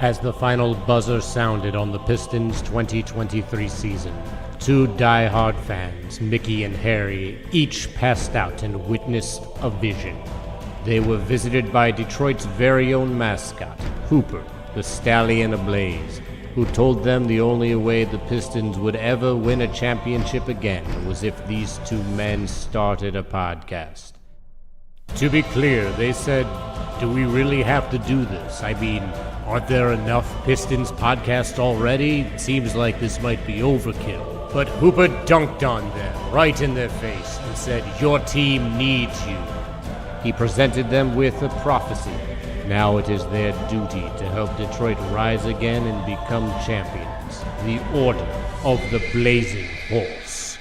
As the final buzzer sounded on the Pistons' 2023 season, two die-hard fans, Mickey and Harry, each passed out and witnessed a vision. They were visited by Detroit's very own mascot, Hooper, the stallion ablaze, who told them the only way the Pistons would ever win a championship again was if these two men started a podcast. To be clear, they said, do we really have to do this? I mean, aren't there enough Pistons podcasts already? It seems like this might be overkill. But Hooper dunked on them, right in their face, and said, your team needs you. He presented them with a prophecy. Now it is their duty to help Detroit rise again and become champions. The Order of the Blazing Horse.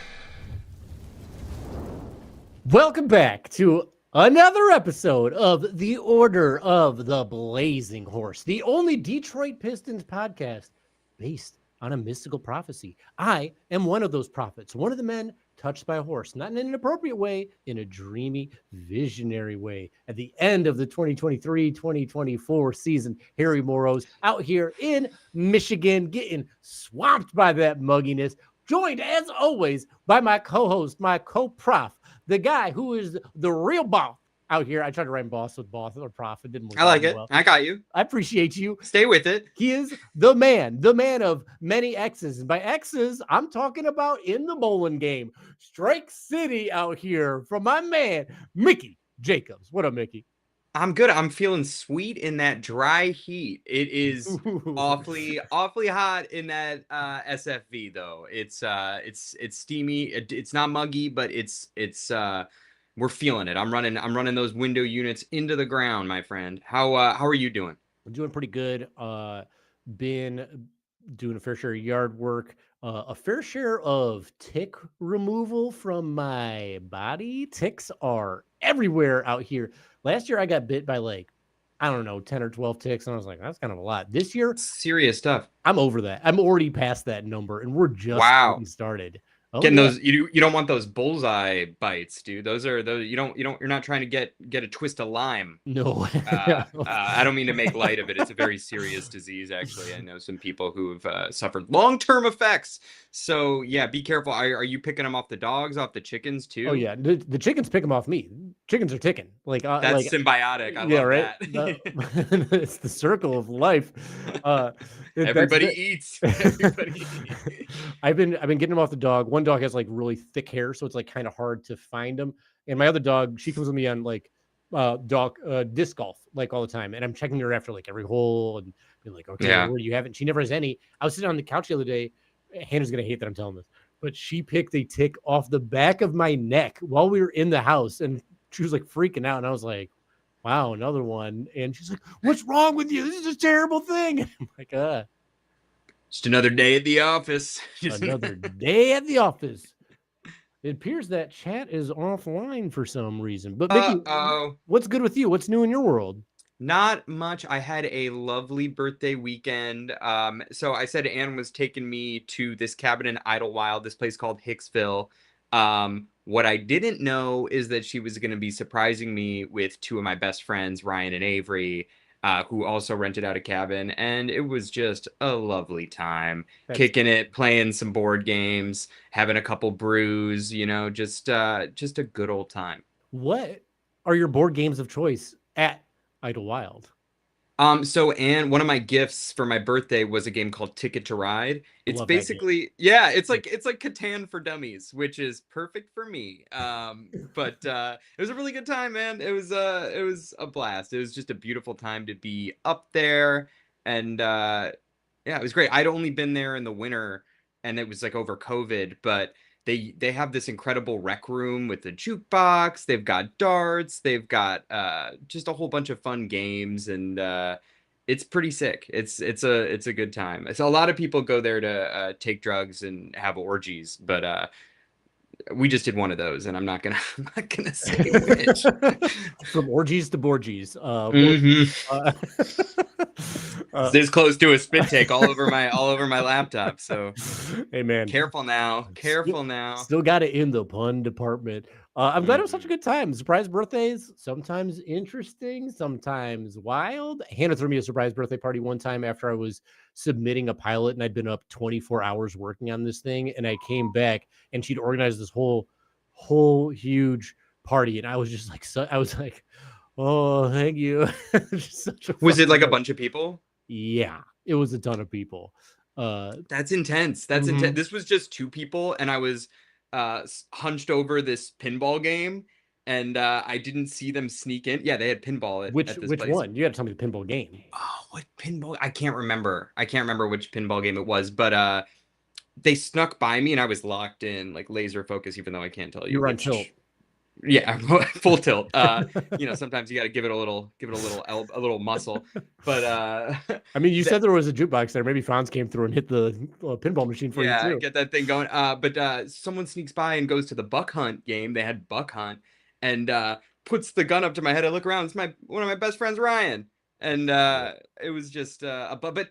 Welcome back to another episode of The Order of the Blazing Horse, the only Detroit Pistons podcast based on a mystical prophecy. I am one of those prophets, one of the men touched by a horse, not in an inappropriate way, in a dreamy, visionary way. At the end of the 2023-2024 season, Harry Morrow's out here in Michigan getting swamped by that mugginess, joined, as always, by my co-host, my co-prof, the guy who is the real boss out here. I tried to write boss with boss or prof. It didn't work. I like it. Well. I got you. I appreciate you. Stay with it. He is the man of many X's. And by X's, I'm talking about in the bowling game. Strike City out here from my man, Mickey Jacobs. What up, Mickey? I'm good. I'm feeling sweet in that dry heat. It is awfully hot in that SFV though. It's steamy. It's not muggy, but it's we're feeling it. I'm running those window units into the ground, my friend. How are you doing? I'm doing pretty good. Been doing a fair share of yard work, a fair share of tick removal from my body. Ticks are everywhere out here. Last year I got bit by 10 or 12 ticks, and I was like, that's kind of a lot. This year, serious stuff. I'm over that. I'm already past that number, and we're just getting started. Getting those, you don't want those bullseye bites, dude. Those you're not trying to get a twist of Lyme. No. I don't mean to make light of it. It's a very serious disease, actually. I know some people who have suffered long-term effects. So yeah, be careful. Are you picking them off the dogs, off the chickens too? Oh yeah, the chickens pick them off me. Chickens are ticking. That's symbiotic. I love right? that. It's the circle of life. Everybody eats. Everybody eats. I've been getting them off the dog. One dog has really thick hair, so it's kind of hard to find them. And my other dog, she comes with me on disc golf all the time, and I'm checking her after every hole and being like, okay, where do you have it? And she never has any. I was sitting on the couch the other day. Hannah's gonna hate that I'm telling this, but she picked a tick off the back of my neck while we were in the house, and she was freaking out, and I was like, wow, another one. And she's like, what's wrong with you? This is a terrible thing. And I'm like, just another day at the office. Another day at the office. It appears that chat is offline for some reason. But Mickey, what's good with you? What's new in your world? Not much. I had a lovely birthday weekend. So I said Anne was taking me to this cabin in Idlewild, this place called Hicksville. What I didn't know is that she was going to be surprising me with two of my best friends, Ryan and Avery, who also rented out a cabin. And it was just a lovely time. Kicking it, playing some board games, having a couple brews, just a good old time. What are your board games of choice at Idlewild? So Anne, one of my gifts for my birthday was a game called Ticket to Ride. It's basically, it's like Catan for dummies, which is perfect for me. But it was a really good time, man. It was a blast. It was just a beautiful time to be up there, and it was great. I'd only been there in the winter, and it was over COVID, but they have this incredible rec room with the jukebox. They've got darts. They've got just a whole bunch of fun games, and it's pretty sick. It's a good time. So a lot of people go there to take drugs and have orgies, but we just did one of those, and I'm not gonna say which. From orgies to borgies. This close to a spit take all over my laptop. So hey man, careful now. Still got it in the pun department. I'm glad it was such a good time. Surprise birthdays, sometimes interesting, sometimes wild. Hannah threw me a surprise birthday party one time after I was submitting a pilot and I'd been up 24 hours working on this thing. And I came back and she'd organized this whole huge party. And I was just like, I was like, oh, thank you. Was it like a bunch of people? Yeah, it was a ton of people. That's intense. That's intense. This was just 2 people, and I was hunched over this pinball game, and I didn't see them sneak in. Yeah, they had pinball at this which place. one? You got to tell me the pinball game. Oh, what pinball? I can't remember. I can't remember which pinball game it was, but they snuck by me, and I was locked in, like laser focus, even though I can't tell you. You were on tilt. Yeah, full tilt. Sometimes you got to give it a little muscle. But I mean, you said there was a jukebox there. Maybe Franz came through and hit the pinball machine for you too. Get that thing going. But someone sneaks by and goes to the Buck Hunt game. They had Buck Hunt and puts the gun up to my head. I look around. It's one of my best friends, Ryan. And it was just but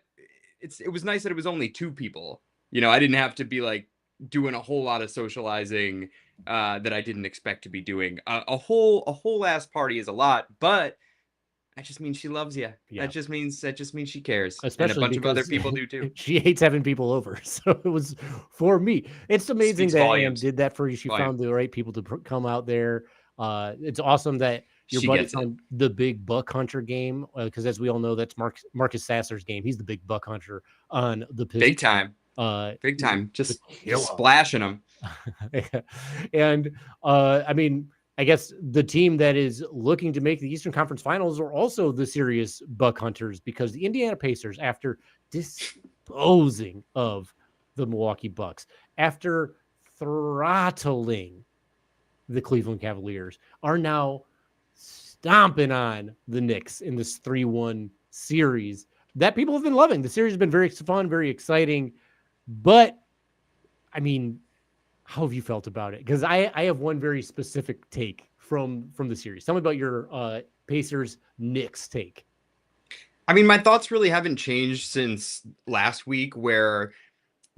it was nice that it was only 2 people. I didn't have to be like doing a whole lot of socializing that I didn't expect to be doing. A whole ass party is a lot, but that just means she loves you. Yeah. That just means she cares. Especially and a bunch of other people do too. She hates having people over, so it was for me. It's amazing that Anne did that for you. She found the right people to come out there. It's awesome that your buddy's on the big buck hunter game, because as we all know, that's Marcus Sasser's game. He's the big buck hunter on the Pistons. Big time. Just splashing them. And I mean, I guess the team that is looking to make the Eastern Conference Finals are also the serious buck hunters, because the Indiana Pacers, after disposing of the Milwaukee Bucks, after throttling the Cleveland Cavaliers, are now stomping on the Knicks in this 3-1 series that people have been loving. The series has been very fun, very exciting. But, I mean, how have you felt about it? Because I have one very specific take from the series. Tell me about your Pacers Knicks take. I mean, my thoughts really haven't changed since last week, where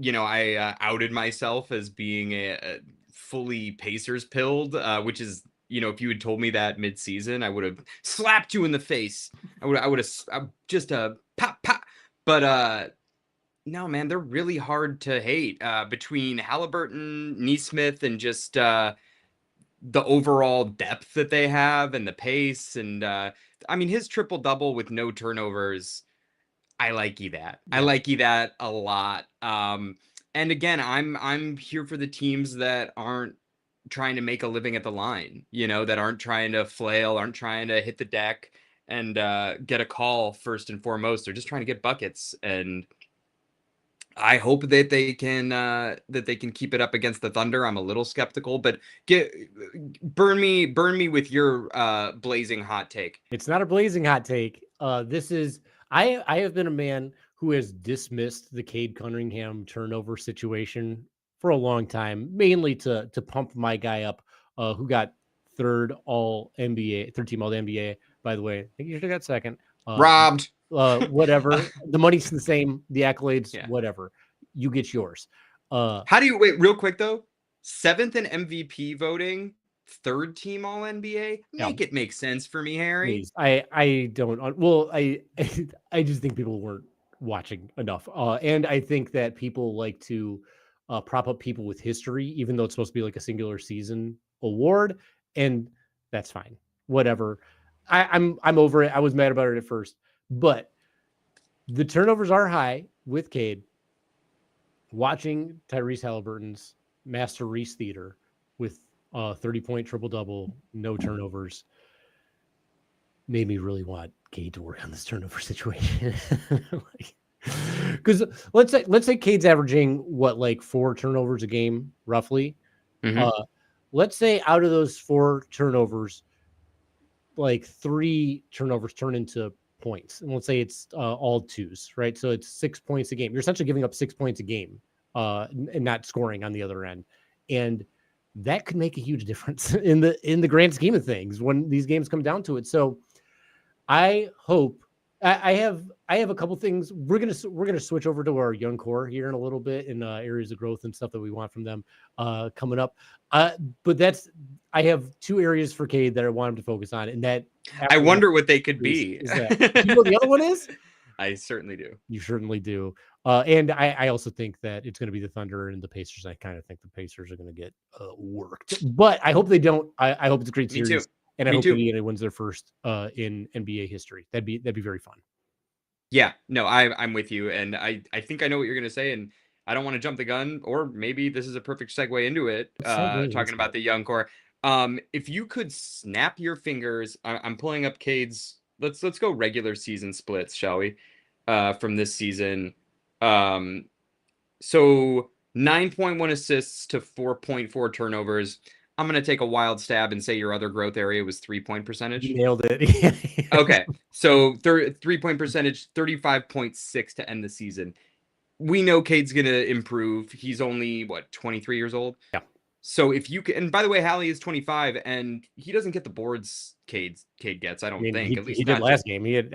I outed myself as being a fully Pacers pilled, which is, if you had told me that mid-season, I would have slapped you in the face. I would have just pop. But no, man, they're really hard to hate. Between Halliburton, Nesmith, and just the overall depth that they have and the pace. And I mean, his triple-double with no turnovers, I like that. Yeah. I like that a lot. And again, I'm here for the teams that aren't trying to make a living at the line, that aren't trying to flail, aren't trying to hit the deck and get a call first and foremost. They're just trying to get buckets. And I hope that they can keep it up against the Thunder. I'm a little skeptical, but burn me with your blazing hot take. It's not a blazing hot take. This is I have been a man who has dismissed the Cade Cunningham turnover situation for a long time, mainly to pump my guy up, who got third team all NBA. By the way, I think you should have got second. Robbed. Whatever. The money's the same. The accolades, whatever. You get yours. How do you wait real quick though? 7th in MVP voting, 3rd team all NBA. It makes sense for me, Harry. Please. I don't. Well, I just think people weren't watching enough. And I think that people like to prop up people with history, even though it's supposed to be like a singular season award, and that's fine. Whatever. I'm over it. I was mad about it at first. But the turnovers are high with Cade. Watching Tyrese Halliburton's Master Reese Theater with 30-point triple-double, no turnovers, made me really want Cade to work on this turnover situation. Because let's say Cade's averaging 4 turnovers a game, roughly. Mm-hmm. Let's say out of those 4 turnovers, 3 turnovers turn into points, and let's say it's all 2s, right? So it's 6 points a game. You're essentially giving up 6 points a game, and not scoring on the other end, and that could make a huge difference in the grand scheme of things when these games come down to it. So I hope, I have a couple things. We're gonna switch over to our young core here in a little bit in areas of growth and stuff that we want from them coming up. But I have two areas for Cade that I want him to focus on, and that I wonder what they could be. is that. Do you know what the other one is? I certainly do. You certainly do. And I also think that it's going to be the Thunder and the Pacers. I kind of think the Pacers are going to get worked, but I hope they don't. I hope it's a great Me series, too. and I Me hope too. Indiana wins their first in NBA history. That'd be very fun. Yeah, no, I'm with you, and I think I know what you're gonna say, and I don't want to jump the gun, or maybe this is a perfect segue into it. Talking about the young core. If you could snap your fingers, I'm pulling up Cade's. Let's go regular season splits, shall we? From this season. So 9.1 assists to 4.4 turnovers. I'm gonna take a wild stab and say your other growth area was 3-point percentage. You nailed it. Okay, so 3-point percentage, 35.6 to end the season. We know Cade's gonna improve. He's only 23 years old. Yeah. So if you can, and by the way, Hallie is 25, and he doesn't get the boards Cade gets. I don't think. At least he did last game. He had.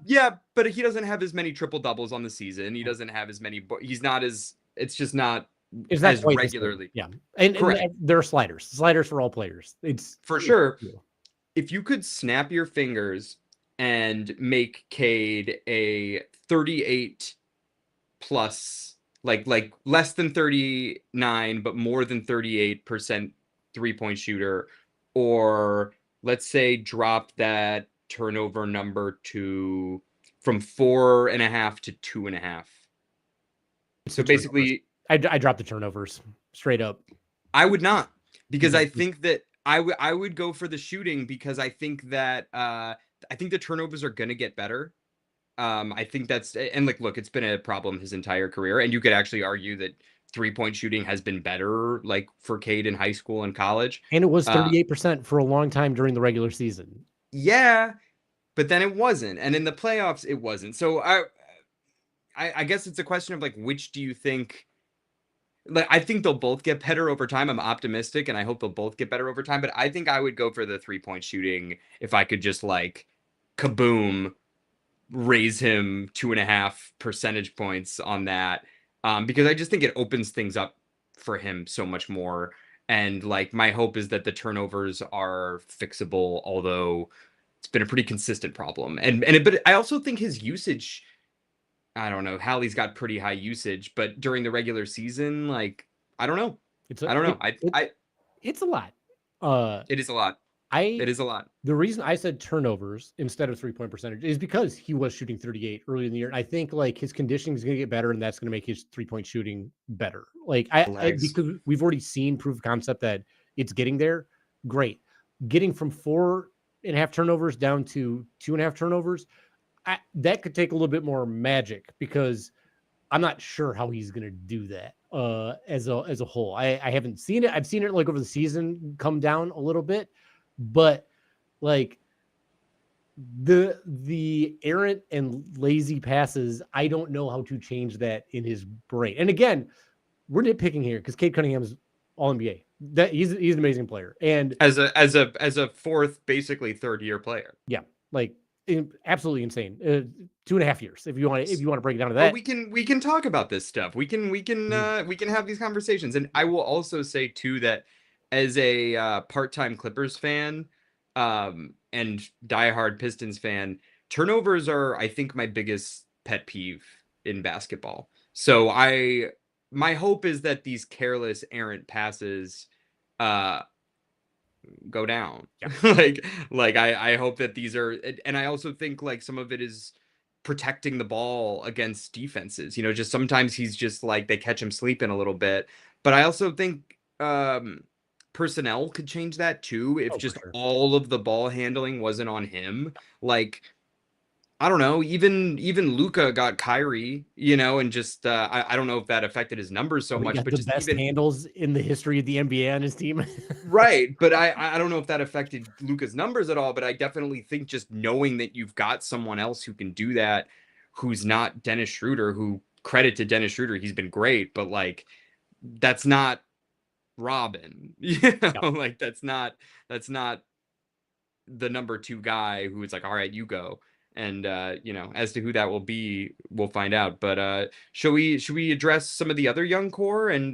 Yeah, but he doesn't have as many triple doubles on the season. He doesn't have as many. He's not as. It's just not. It's not as quite regularly. Yeah, and there are sliders for all players. It's for sure. If you could snap your fingers and make Cade a 38 plus, like less than 39, but more than 38% 3-point shooter, or let's say drop that turnover number from 4.5 to 2.5. So basically, I dropped the turnovers straight up. I would not, because I think that I would go for the shooting, because I think that I think the turnovers are going to get better. I think that's, and look, it's been a problem his entire career, and you could actually argue that 3-point shooting has been better, for Cade in high school and college. And it was 38% for a long time during the regular season. Yeah, but then it wasn't, and in the playoffs it wasn't. So I guess it's a question of which do you think? I think they'll both get better over time. I'm optimistic, and I hope they'll both get better over time. But I think I would go for the 3-point shooting if I could just kaboom, raise him 2.5 percentage points on that, because I just think it opens things up for him so much more. And my hope is that the turnovers are fixable, although it's been a pretty consistent problem. But I also think his usage. I don't know. Hallie's got pretty high usage, but during the regular season, I don't know. I don't know. It's a lot. It is a lot. It is a lot. The reason I said turnovers instead of 3-point percentage is because he was shooting 38 early in the year. And I think his conditioning is going to get better, and that's going to make his 3-point shooting better. Because we've already seen proof of concept that it's getting there. Great. Getting from 4.5 turnovers down to 2.5 turnovers, that could take a little bit more magic, because I'm not sure how he's going to do that as a whole. I haven't seen it. I've seen it over the season come down a little bit, but the errant and lazy passes, I don't know how to change that in his brain. And again, we're nitpicking here because Cade Cunningham's all NBA. That he's an amazing player, and as a fourth, basically third-year player. Yeah, absolutely insane. 2.5 years, if you want to break it down to that. Well, we can talk about this stuff. We can have these conversations. And I will also say too that as a part-time Clippers fan, and diehard Pistons fan, turnovers are, I think, my biggest pet peeve in basketball. So my hope is that these careless, errant passes go down. Yeah. I hope that these are, and I also think some of it is protecting the ball against defenses. Just sometimes he's just they catch him sleeping a little bit. But I also think personnel could change that too, if all of the ball handling wasn't on him. I don't know, even Luka got Kyrie, and just I don't know if that affected his numbers so much, but the just best handles in the history of the NBA on his team. Right, but I don't know if that affected Luka's numbers at all, but I definitely think just knowing that you've got someone else who can do that, who's not Dennis Schroeder, who, credit to Dennis Schroeder, he's been great, but that's not Robin. That's not the number 2 guy who is all right, you go. And as to who that will be, we'll find out. But should we address some of the other young core and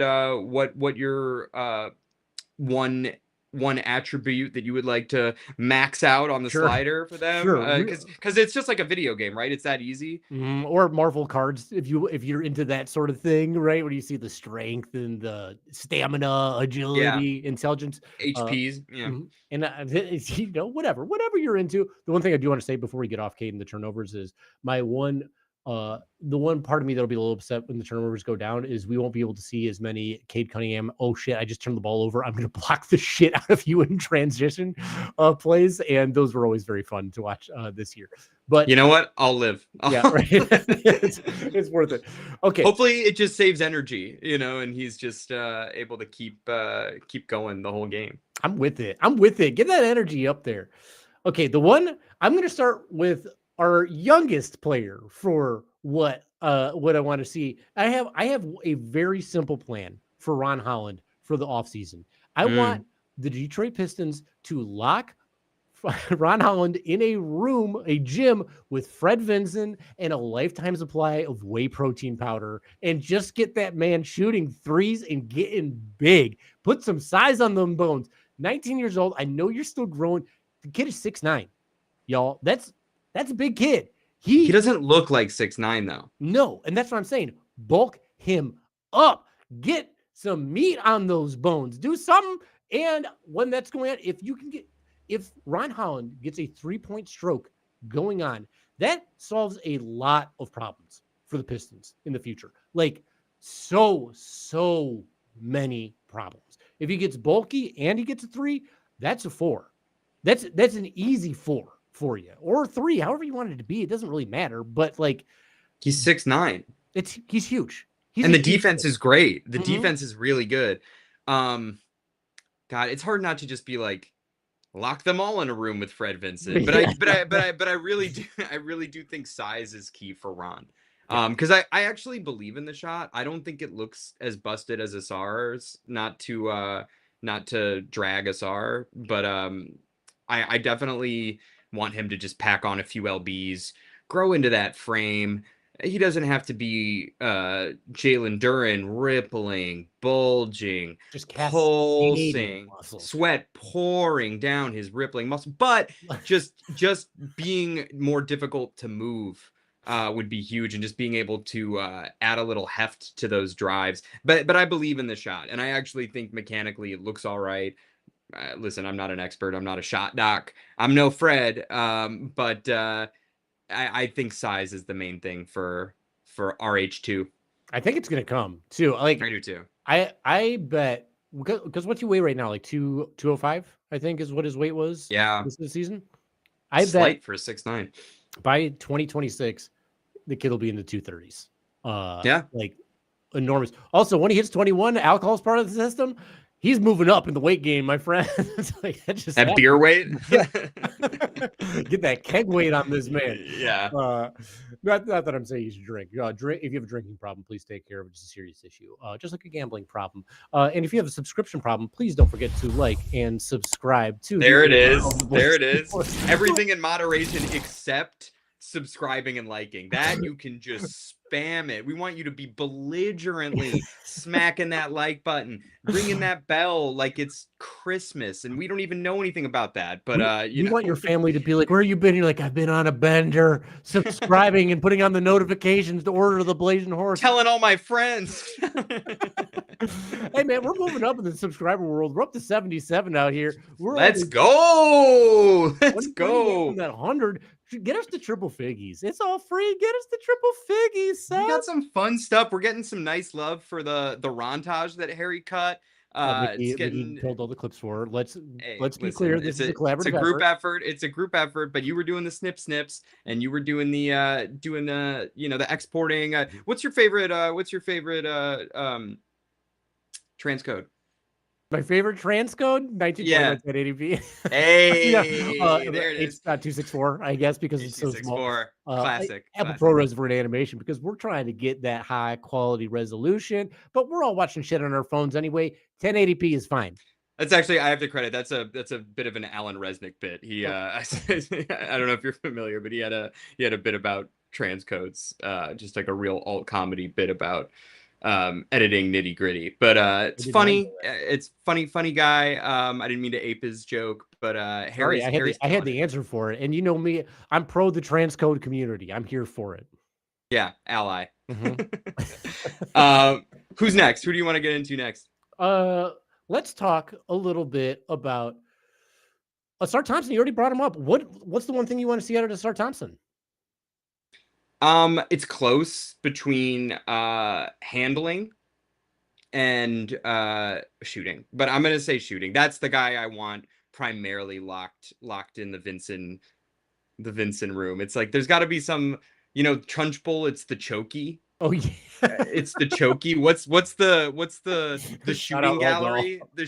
what your one attribute that you would like to max out on the slider for them? Because it's just like a video game, right? It's that easy. Or Marvel cards, if you're into that sort of thing, right? Where you see the strength and the stamina, agility, intelligence, HPs, and whatever you're into. The one thing I do want to say before we get off Cade and the turnovers is the one part of me that'll be a little upset when the turnovers go down is we won't be able to see as many Cade Cunningham. Oh shit, I just turned the ball over. I'm going to block the shit out of you in transition plays. And those were always very fun to watch this year. But you know what? I'll live. Yeah, right. it's worth it. Okay. Hopefully it just saves energy, and he's just able to keep going the whole game. I'm with it. Get that energy up there. Okay. The one I'm going to start with our youngest player for what I want to see. I have a very simple plan for Ron Holland for the offseason. I want the Detroit Pistons to lock Ron Holland in a gym with Fred Vinson and a lifetime supply of whey protein powder and just get that man shooting threes and getting big. Put some size on them bones. 19 years old. I know you're still growing. The kid is 6'9", y'all. That's a big kid. He doesn't look like 6'9" though. No, and that's what I'm saying. Bulk him up. Get some meat on those bones. Do something. And when that's going on, if Ron Holland gets a 3-point stroke going on, that solves a lot of problems for the Pistons in the future. Like so many problems. If he gets bulky and he gets a 3, that's a 4. That's an easy 4 for you, or 3, however you want it to be. It doesn't really matter, but like he's 6'9". He's huge. And the defense is great. The defense is really good. God, it's hard not to just be like, lock them all in a room with Fred Vinson. But I really do think size is key for Ron. Because I actually believe in the shot. I don't think it looks as busted as Asar's, not to drag Asar, but I definitely want him to just pack on a few LBs, grow into that frame. He doesn't have to be Jalen Duren, rippling, bulging, just pulsing, sweat pouring down his rippling muscle, but just being more difficult to move would be huge, and just being able to add a little heft to those drives. But I believe in the shot, and I actually think mechanically it looks all right. Listen, I'm not an expert. I'm not a shot doc. I'm no Fred. But I think size is the main thing for RH2. I think it's gonna come too. Like I do too. I bet, because what's he weigh right now? Like 205, I think is what his weight was. Yeah, this season. Slight bet for 6'9". By 2026, the kid will be in the 230s. Yeah, like enormous. Also, when he hits 21, alcohol is part of the system. He's moving up in the weight game, my friend. It's like that beer weight. Get that keg weight on this man. Yeah. Not that I'm saying you should drink. If you have a drinking problem, please take care of it. It's a serious issue, just like a gambling problem. And if you have a subscription problem, please don't forget to like and subscribe to. There it is. There it is. Everything in moderation except subscribing and liking. That you can just spam it. We want you to be belligerently smacking that like button, ringing that bell like it's Christmas, and we don't even know anything about that. But you want your family to be like, "Where you been?" You're like, "I've been on a bender," subscribing and putting on the notifications to order the Blazing Horse, telling all my friends. Hey man, we're moving up in the subscriber world. We're up to 77 out here. Let's go. Let's go. That 100. Get us to triple figgies. It's all free. Get us to triple figgies. Son. We got some fun stuff. We're getting some nice love for the Rontage that Harry cut. Mickey pulled all the clips for. Let's be clear. This is a collaborative. It's a group effort. It's a group effort. But you were doing the snips, and you were doing the the exporting. What's your favorite transcode? My favorite transcode, 1920 1080p. Hey, there it is. It's 264, I guess, because it's so small. Classic. Apple ProRes for an animation, because we're trying to get that high quality resolution, but we're all watching shit on our phones anyway. 1080p is fine. That's actually, I have to credit. That's a bit of an Alan Resnick bit. He I don't know if you're familiar, but he had a bit about transcodes, just like a real alt comedy bit about editing nitty gritty. But I it's did not know funny. that. It's funny guy. I didn't mean to ape his joke, but Sorry, Harry's I had killing it. the answer for it, and you know me, I'm pro the transcode community. I'm here for it. Yeah, ally. Hmm. Who's next? Who do you want to get into next? uh, let's talk a little bit about Asar Thompson. You already brought him up. What's the one thing you want to see out of Asar Thompson? It's close between handling and shooting, but I'm gonna say shooting. That's the guy I want primarily locked in the Vincent room. It's like there's got to be some, Trunchbull. It's the chokey. Oh yeah, It's the chokey. What's the shout out shooting Raldol. gallery? The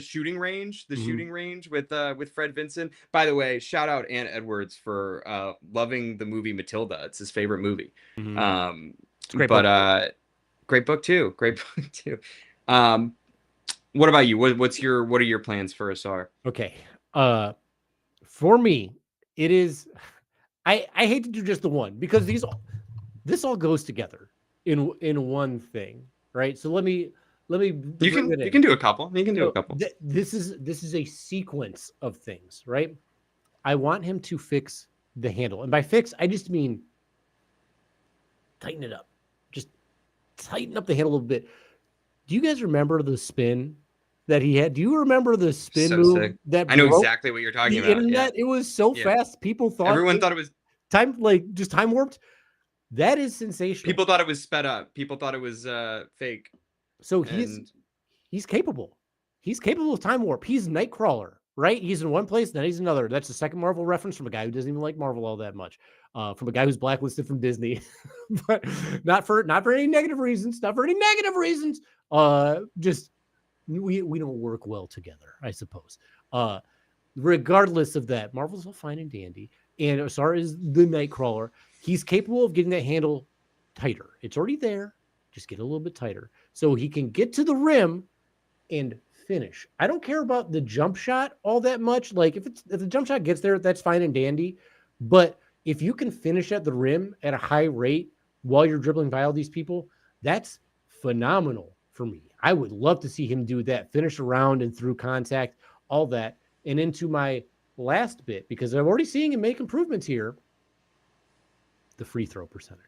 shooting range. The Mhm. shooting range with Fred Vincent. By the way, shout out Ant Edwards for loving the movie Matilda. It's his favorite movie. Mhm. Um, It's a great but book. great book too. Great book too. Um, what about you? What are your plans for Asar? Okay. For me, it is. I hate to do just the one because this all goes together in one thing, right? So let me You bring can it you in. can do a couple. You can do a So couple. this is a sequence of things, right? I want him to fix the handle, and by fix, I just mean tighten it up. Just tighten up the handle a little bit. Do you guys remember the spin that he had? Do you remember the spin So move sick. that I know broke exactly what you're talking the about. Yeah. internet? It was so Yeah. fast. People thought Everyone thought it was just time warped. That is sensational. People thought it was sped up. People thought it was fake. So And he's capable. He's capable of time warp. He's Nightcrawler, right? He's in one place, then he's another. That's the second Marvel reference from a guy who doesn't even like Marvel all that much. From a guy who's blacklisted from Disney, but not for any negative reasons. Not for any negative reasons. Just we don't work well together, I suppose. Regardless of that, Marvel's all fine and dandy. And Asar is the Nightcrawler. He's capable of getting that handle tighter. It's already there. Just get a little bit tighter so he can get to the rim and finish. I don't care about the jump shot all that much. Like if the jump shot gets there, that's fine and dandy. But if you can finish at the rim at a high rate while you're dribbling by all these people, that's phenomenal for me. I would love to see him do that, finish around and through contact, all that. And into my last bit, because I'm already seeing him make improvements here, the free throw percentage.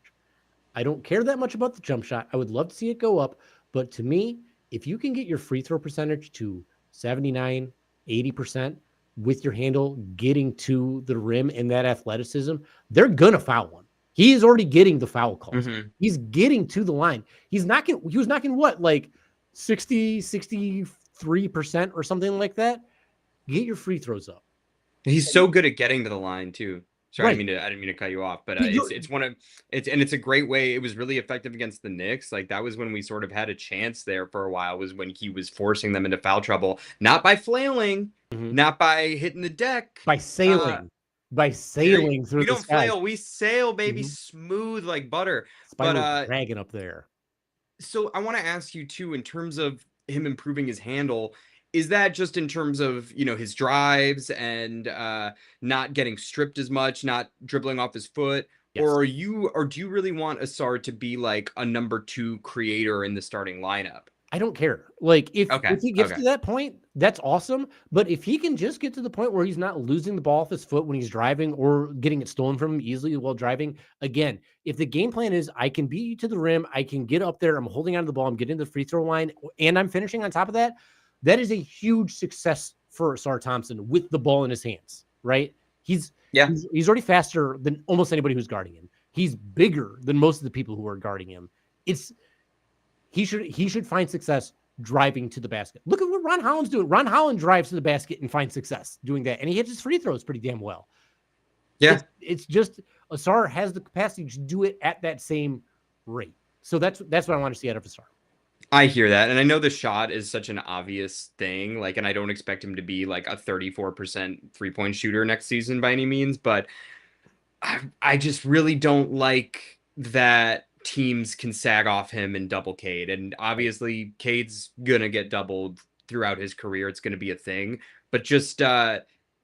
I don't care that much about the jump shot. I would love to see it go up. But to me, if you can get your free throw percentage to 79, 80% with your handle getting to the rim and that athleticism, they're going to foul one. He is already getting the foul calls. mm-hmm. He's getting to the line. He was knocking what, like 60, 63% or something like that? Get your free throws up. He's so good at getting to the line too. Sorry, Right. I didn't mean to cut you off, but You- it's a great way. It was really effective against the Knicks. Like that was when we sort of had a chance there for a while. Was when he was forcing them into foul trouble, not by flailing, Mhm. not by hitting the deck, By sailing. By sailing through we the don't sky. flail, we sail, baby, Mhm. smooth like butter. Spiral But dragon up there. so I want to ask you too, in terms of him improving his handle, is that just in terms of, his drives and not getting stripped as much, not dribbling off his foot? Yes. Or do you really want Asar to be like a number 2 creator in the starting lineup? I don't care. Like if he gets Okay. to that point, that's awesome. But if he can just get to the point where he's not losing the ball off his foot when he's driving or getting it stolen from him easily while driving, again, if the game plan is I can beat you to the rim, I can get up there, I'm holding onto the ball, I'm getting to the free throw line, and I'm finishing on top of that, that is a huge success for Asar Thompson with the ball in his hands, right? He's Yeah. he's already faster than almost anybody who's guarding him. He's bigger than most of the people who are guarding him. He should find success driving to the basket. Look at what Ron Holland's doing. Ron Holland drives to the basket and finds success doing that, and he hits his free throws pretty damn well. Yeah. It's just Asar has the capacity to do it at that same rate. So that's what I want to see out of Asar. I hear that. And I know the shot is such an obvious thing. Like, and I don't expect him to be like a 34% 3-point shooter next season by any means, but I just really don't like that teams can sag off him and double Cade. And obviously Cade's gonna get doubled throughout his career. It's going to be a thing. But just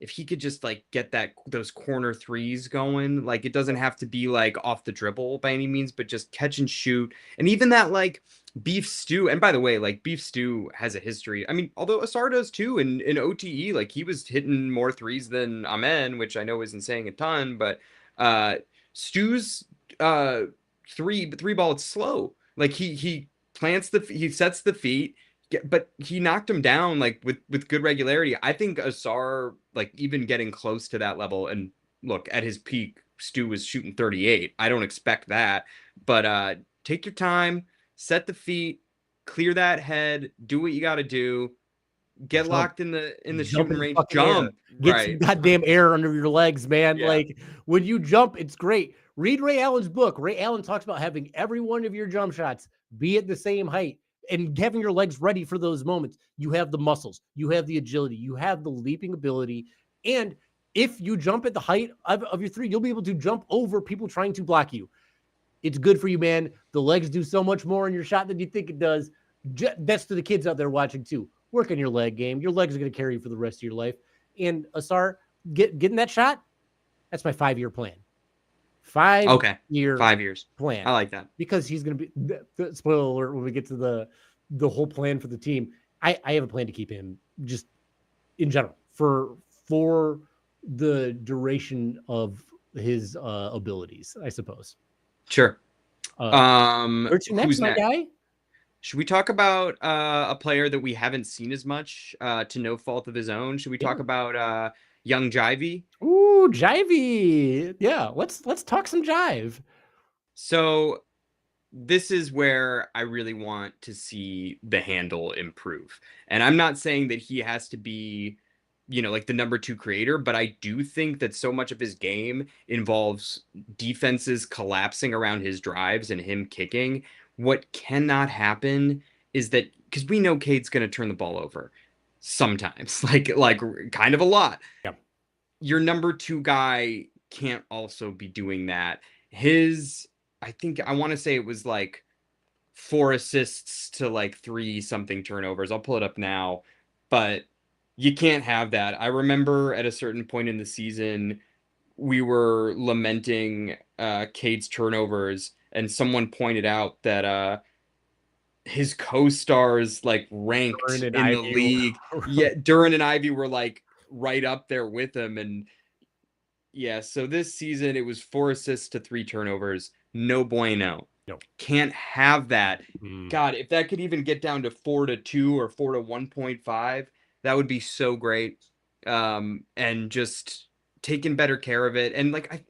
if he could just like get those corner threes going, like it doesn't have to be like off the dribble by any means, but just catch and shoot. And even that like beef stew. And by the way, like beef stew has a history. I mean, although Asar does too in OTE, like he was hitting more threes than Amen, which I know isn't saying a ton, but Stew's three ball, it's slow. Like he he sets the feet, but he knocked him down like with good regularity. I think Asar, like even getting close to that level, and look, at his peak, Stu was shooting 38. I don't expect that, but take your time, set the feet, clear that head, do what you got to do. Get locked in the shooting range. Jump. Get some goddamn air under your legs, man. Yeah. Like when you jump, it's great. Read Ray Allen's book. Ray Allen talks about having every one of your jump shots be at the same height and having your legs ready for those moments. You have the muscles, you have the agility, you have the leaping ability. And if you jump at the height of your three, you'll be able to jump over people trying to block you. It's good for you, man. The legs do so much more in your shot than you think it does. That's to the kids out there watching too. Work on your leg game. Your legs are going to carry you for the rest of your life. And Asar, getting that shot, that's my 5-year plan. 5 years plan. I like that. Because he's going to be, spoiler alert, when we get to the whole plan for the team, I have a plan to keep him just in general for the duration of his abilities, I suppose. Sure. Who's my guy? Should we talk about a player that we haven't seen as much to no fault of his own? Should we talk about young Jivey? Ooh, Jivey. Yeah, let's talk some jive. So this is where I really want to see the handle improve. And I'm not saying that he has to be, like the number 2 creator, but I do think that so much of his game involves defenses collapsing around his drives and him kicking. What cannot happen is that, because we know Cade's going to turn the ball over sometimes, like kind of a lot. Yep. Your number 2 guy can't also be doing that. I want to say it was like 4 assists to like 3 something turnovers. I'll pull it up now, but you can't have that. I remember at a certain point in the season, we were lamenting Cade's turnovers, and someone pointed out that his co-stars like ranked in the league. Yeah, Duran and Ivy were like right up there with him. And yeah, so this season it was 4 assists to 3 turnovers. No bueno. No. Can't have that. God, if that could even get down to 4 to 2 or 4 to 1.5, that would be so great. And just taking better care of it. And like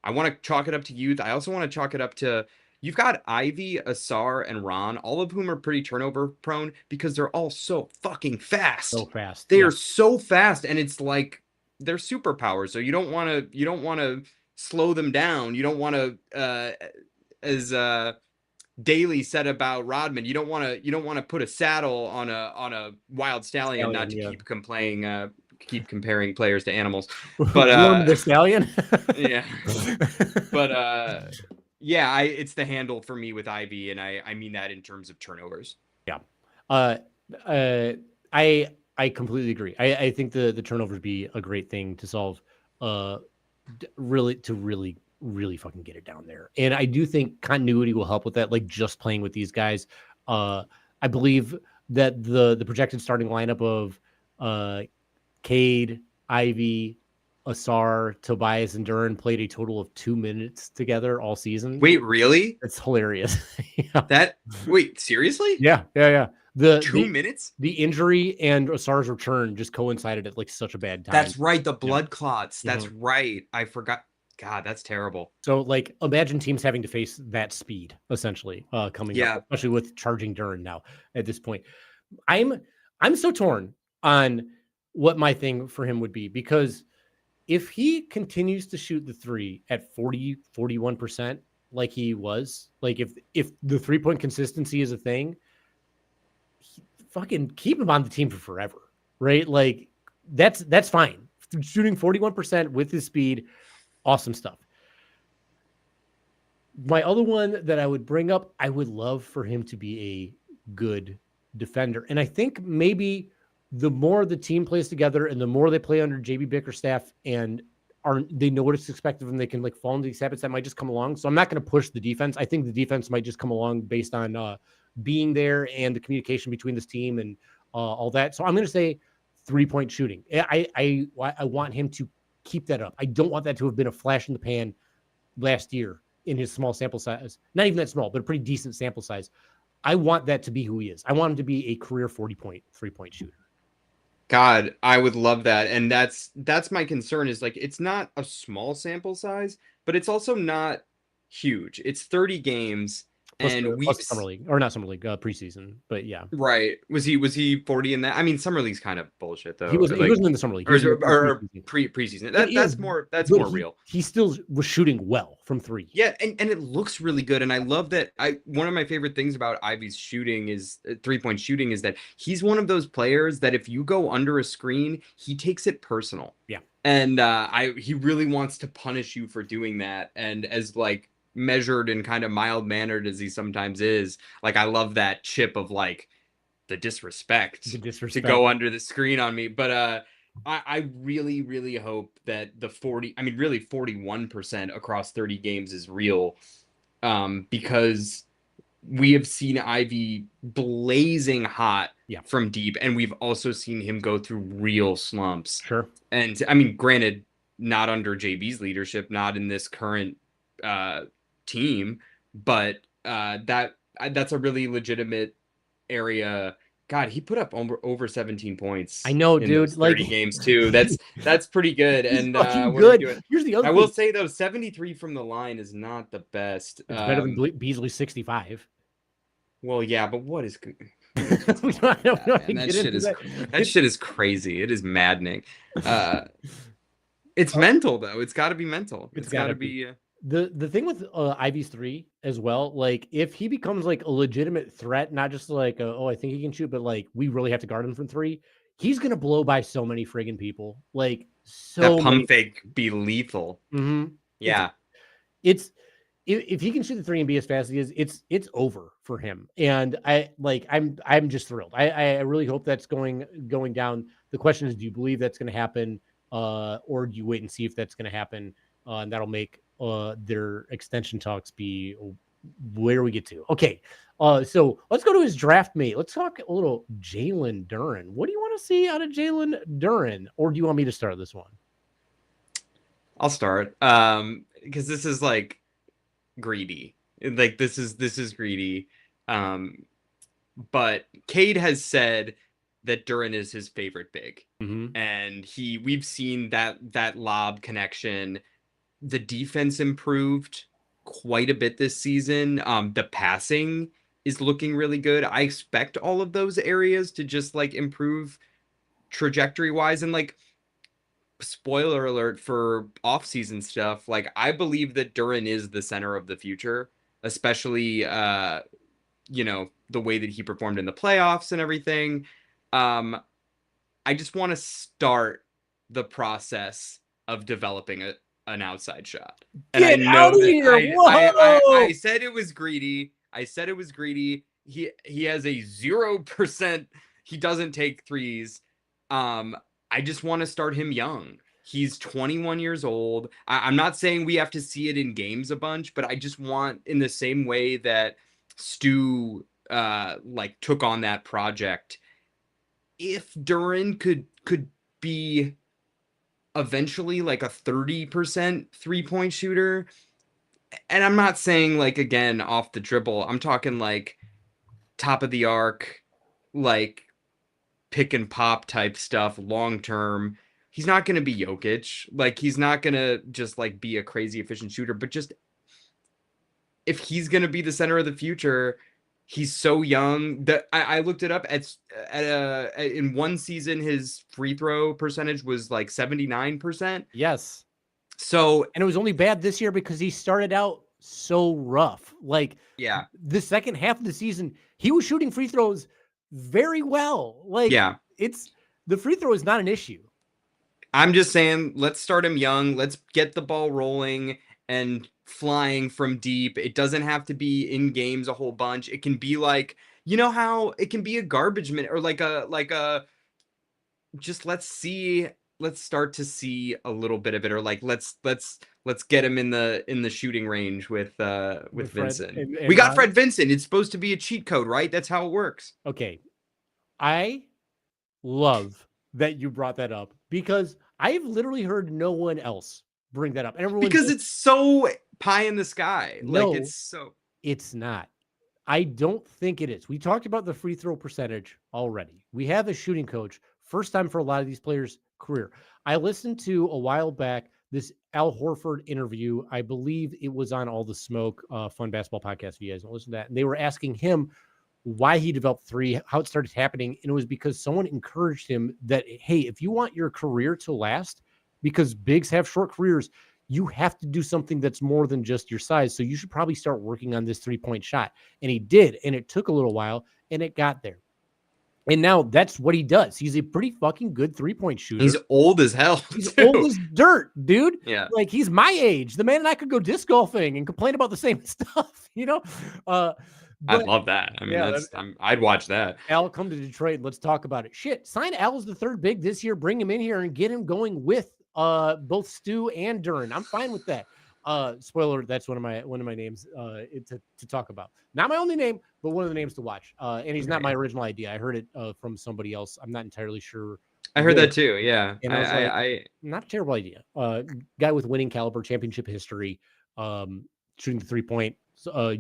I want to chalk it up to youth. I also want to chalk it up to, you've got Ivy, Asar, and Ron, all of whom are pretty turnover prone because they're all so fucking fast. So fast. They are so fast, and it's like they're superpowers. So you don't want to slow them down. You don't want to, as Daly said about Rodman, you don't want to put a saddle on a wild stallion, not to keep comparing players to animals, but the stallion. Yeah. But yeah, it's the handle for me with Ivy, and I mean that in terms of turnovers. Yeah. I completely agree. I think the turnovers be a great thing to solve, really fucking get it down there. And I do think continuity will help with that, like just playing with these guys. I believe that the projected starting lineup of Cade, Ivy, Asar, Tobias, and Duran played a total of 2 minutes together all season. Wait, really? It's hilarious. Yeah. Wait, seriously? Yeah. The 2 minutes? The injury and Asar's return just coincided at like such a bad time. That's right. The blood clots. That's right. I forgot. God, that's terrible. So like imagine teams having to face that speed essentially coming up, especially with charging Duran now at this point. I'm so torn on what my thing for him would be, because if he continues to shoot the 3 at 41%, like he was, like if the 3-point consistency is a thing, fucking keep him on the team for forever, right? Like that's fine. Shooting 41% with his speed, awesome stuff. My other one that I would bring up, I would love for him to be a good defender. And I think maybe the more the team plays together and the more they play under JB Bickerstaff and they know what it's expected of them, they can like fall into these habits that might just come along. So I'm not going to push the defense. I think the defense might just come along based on being there and the communication between this team and all that. So I'm going to say 3-point shooting. I want him to keep that up. I don't want that to have been a flash in the pan last year in his small sample size. Not even that small, but a pretty decent sample size. I want that to be who he is. I want him to be a career 40-point 3-point shooter. God, I would love that. And that's my concern is like, it's not a small sample size, but it's also not huge. It's 30 games. Plus and plus summer league, or not summer league, preseason, but yeah. Right. Was he 40 in that? I mean, summer league's kind of bullshit though. He wasn't in the summer league. Or preseason. That's more real. He still was shooting well from 3. Yeah, and it looks really good. And I love that. One of my favorite things about Ivy's shooting is 3-point shooting is that he's one of those players that if you go under a screen, he takes it personal. Yeah. And he really wants to punish you for doing that. And as like measured and kind of mild-mannered as he sometimes is, like I love that chip of like the disrespect to go under the screen on me. But I really, really hope that the 41% across 30 games is real, because we have seen Ivy blazing hot from deep, and we've also seen him go through real slumps. Sure. And I mean, granted, not under JB's leadership, not in this current team, but that's a really legitimate area. God, he put up over 17 points. I know, dude. 30 games too. That's pretty good. And good. Here's the other. I will say though, 73 from the line is not the best. It's better than Beasley 65. Well, yeah, but what is? That shit is crazy. It is maddening. It's mental though. It's got to be mental. It's got to be. The thing with Ivy's 3 as well, like if he becomes like a legitimate threat, not just like I think he can shoot, but like we really have to guard him from 3, he's gonna blow by so many friggin' people. Like so that pump fake be lethal. Mm-hmm. Yeah, it's if he can shoot the 3 and be as fast as he is, it's over for him. And I'm just thrilled. I really hope that's going down. The question is, do you believe that's going to happen, or do you wait and see if that's going to happen, and that'll make their extension talks be where we get to. Okay. So let's go to his draft mate. Let's talk a little Jalen Duren. What do you want to see out of Jalen Duren? Or do you want me to start this one? I'll start. Because this is like greedy. Like this is greedy. But Cade has said that Duren is his favorite big. Mm-hmm. And we've seen that lob connection. The defense improved quite a bit this season. The passing is looking really good. I expect all of those areas to just like improve trajectory wise. And like, spoiler alert for off-season stuff, like I believe that Duren is the center of the future, especially the way that he performed in the playoffs and everything. I just want to start the process of developing an outside shot. And Get out of here. I said it was greedy. He has a 0%. He doesn't take threes. I just want to start him young. He's 21 years old. I'm not saying we have to see it in games a bunch, but I just want, in the same way that Stu took on that project, if Duren could be eventually like a 30% 3-point shooter, and I'm not saying like, again, off the dribble, I'm talking like top of the arc, like pick and pop type stuff long term. He's not going to be Jokic. Like he's not going to just like be a crazy efficient shooter, but just if he's going to be the center of the future, he's so young that I looked it up in one season, his free throw percentage was like 79%. Yes. So, and it was only bad this year because he started out so rough. Like, yeah, the second half of the season, he was shooting free throws very well. Like, yeah, the free throw is not an issue. I'm just saying, let's start him young. Let's get the ball rolling and flying from deep. It doesn't have to be in games a whole bunch. It can be like, you know how it can be a garbage minute or like a just let's start to see a little bit of it, or like let's get him in the shooting range with Fred Vincent. and We got Miles? Fred Vincent. It's supposed to be a cheat code, right? That's how it works. Okay. I love that you brought that up because I've literally heard no one else bring that up. And everyone Because it's so pie in the sky. No, Like it's not. I don't think it is. We talked about the free throw percentage already. We have a shooting coach, first time for a lot of these players' career. I listened to a while back this Al Horford interview. I believe it was on All the Smoke, Fun Basketball Podcast. If you guys don't listen to that, and they were asking him why he developed three, how it started happening, and it was because someone encouraged him that, hey, if you want your career to last, because bigs have short careers, you have to do something that's more than just your size. So you should probably start working on this 3-point shot. And he did. And it took a little while and it got there. And now that's what he does. He's a pretty fucking good 3-point shooter. He's old as hell. He's too. old as dirt, dude. Yeah. Like he's my age. The man and I could go disc golfing and complain about the same stuff, you know? I love that. I mean, yeah, I'd watch that. Al, come to Detroit and let's talk about it. Shit, sign Al as the third big this year. Bring him in here and get him going with both Stu and Duren. I'm fine with that. Spoiler, that's one of my names to talk about. Not my only name, but one of the names to watch. And he's not my original idea. I heard it from somebody else. I'm not entirely sure. I heard that too. Yeah. And I not a terrible idea. Guy with winning caliber, championship history, shooting the 3-point,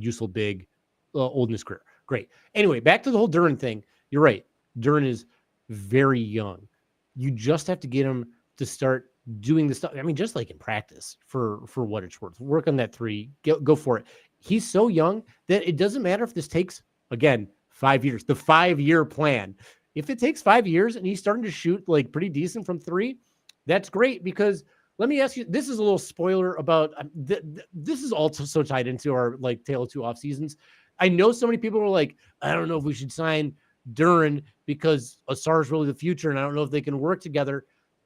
useful big, old in his career. Great. Anyway, back to the whole Duren thing. You're right. Duren is very young. You just have to get him to start doing the stuff. I mean, just like in practice for what it's worth, work on that 3, go for it. He's so young that it doesn't matter if this takes, again, 5 years, the 5-year plan. If it takes 5 years and he's starting to shoot like pretty decent from 3, that's great. Because let me ask you, this is a little spoiler about, this is also so tied into our like tale of two off seasons. I know so many people are like, I don't know if we should sign Duren because Asar is really the future. And I don't know if they can work together.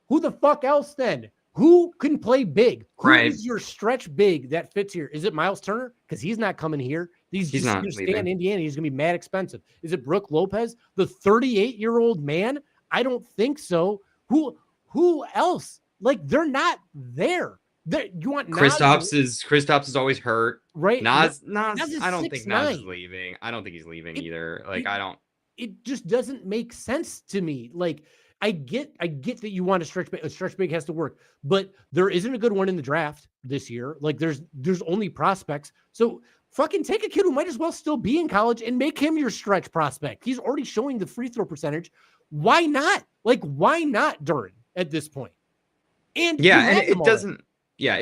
Who the fuck else then? Who can play big? Who is your stretch big that fits here? Is it Miles Turner? Because he's not coming here. He's just going to stay in Indiana. He's going to be mad expensive. Is it Brook Lopez, the 38-year-old man? I don't think so. Who else? Like, they're not there. You want Kristaps is always hurt. Right. Nas I don't think Nas is leaving. I don't think he's leaving either. Like, it just doesn't make sense to me. Like, I get that you want a stretch big has to work, but there isn't a good one in the draft this year. Like there's only prospects. So fucking take a kid who might as well still be in college and make him your stretch prospect. He's already showing the free throw percentage. Why not? Like, why not Duren at this point? And it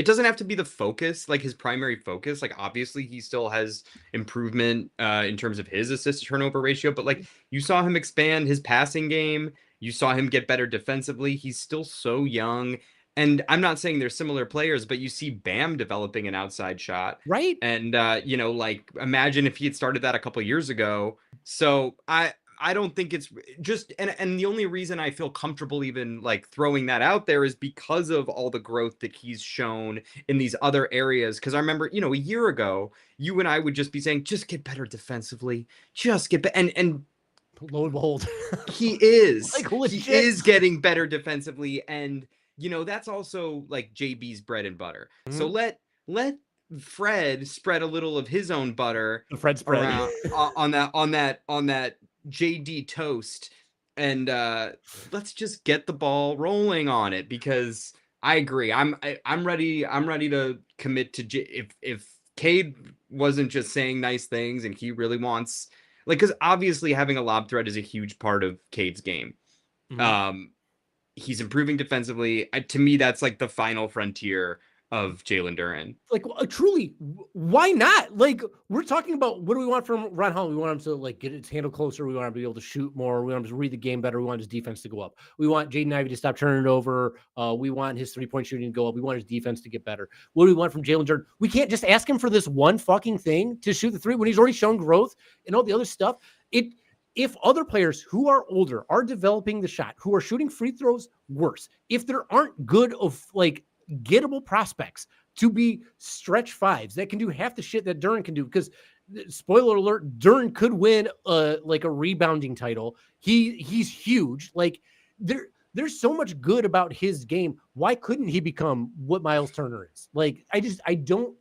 doesn't have to be the focus, like his primary focus. Like obviously he still has improvement in terms of his assist to turnover ratio, but like you saw him expand his passing game. You saw him get better defensively. He's still so young. And I'm not saying they're similar players, but you see Bam developing an outside shot. Right. And, like imagine if he had started that a couple of years ago. So I don't think it's just, and the only reason I feel comfortable even like throwing that out there is because of all the growth that he's shown in these other areas. Cause I remember, a year ago, you and I would just be saying, just get better defensively, just get better. And lo and behold, he is like, he is getting better defensively, and that's also like JB's bread and butter. Mm-hmm. So let Fred spread a little of his own butter, the Fred spread around, on that JD toast, and let's just get the ball rolling on it. Because I agree, I'm ready to commit to if Cade wasn't just saying nice things and he really wants. Like, because obviously having a lob threat is a huge part of Cade's game. Mm-hmm. He's improving defensively. To me, that's like the final frontier of Jalen Duren. Like, truly, why not? Like, we're talking about what do we want from Ron Holland? We want him to like get his handle closer. We want him to be able to shoot more. We want him to read the game better. We want his defense to go up. We want Jaden Ivey to stop turning it over. We want his 3-point shooting to go up. We want his defense to get better. What do we want from Jalen Duren? We can't just ask him for this one fucking thing to shoot the 3 when he's already shown growth and all the other stuff. If other players who are older are developing the shot, who are shooting free throws worse, if there aren't good of like gettable prospects to be stretch fives that can do half the shit that Duren can do. Because spoiler alert, Duren could win like a rebounding title. He's huge. Like there's so much good about his game. Why couldn't he become what Miles Turner is? Like I don't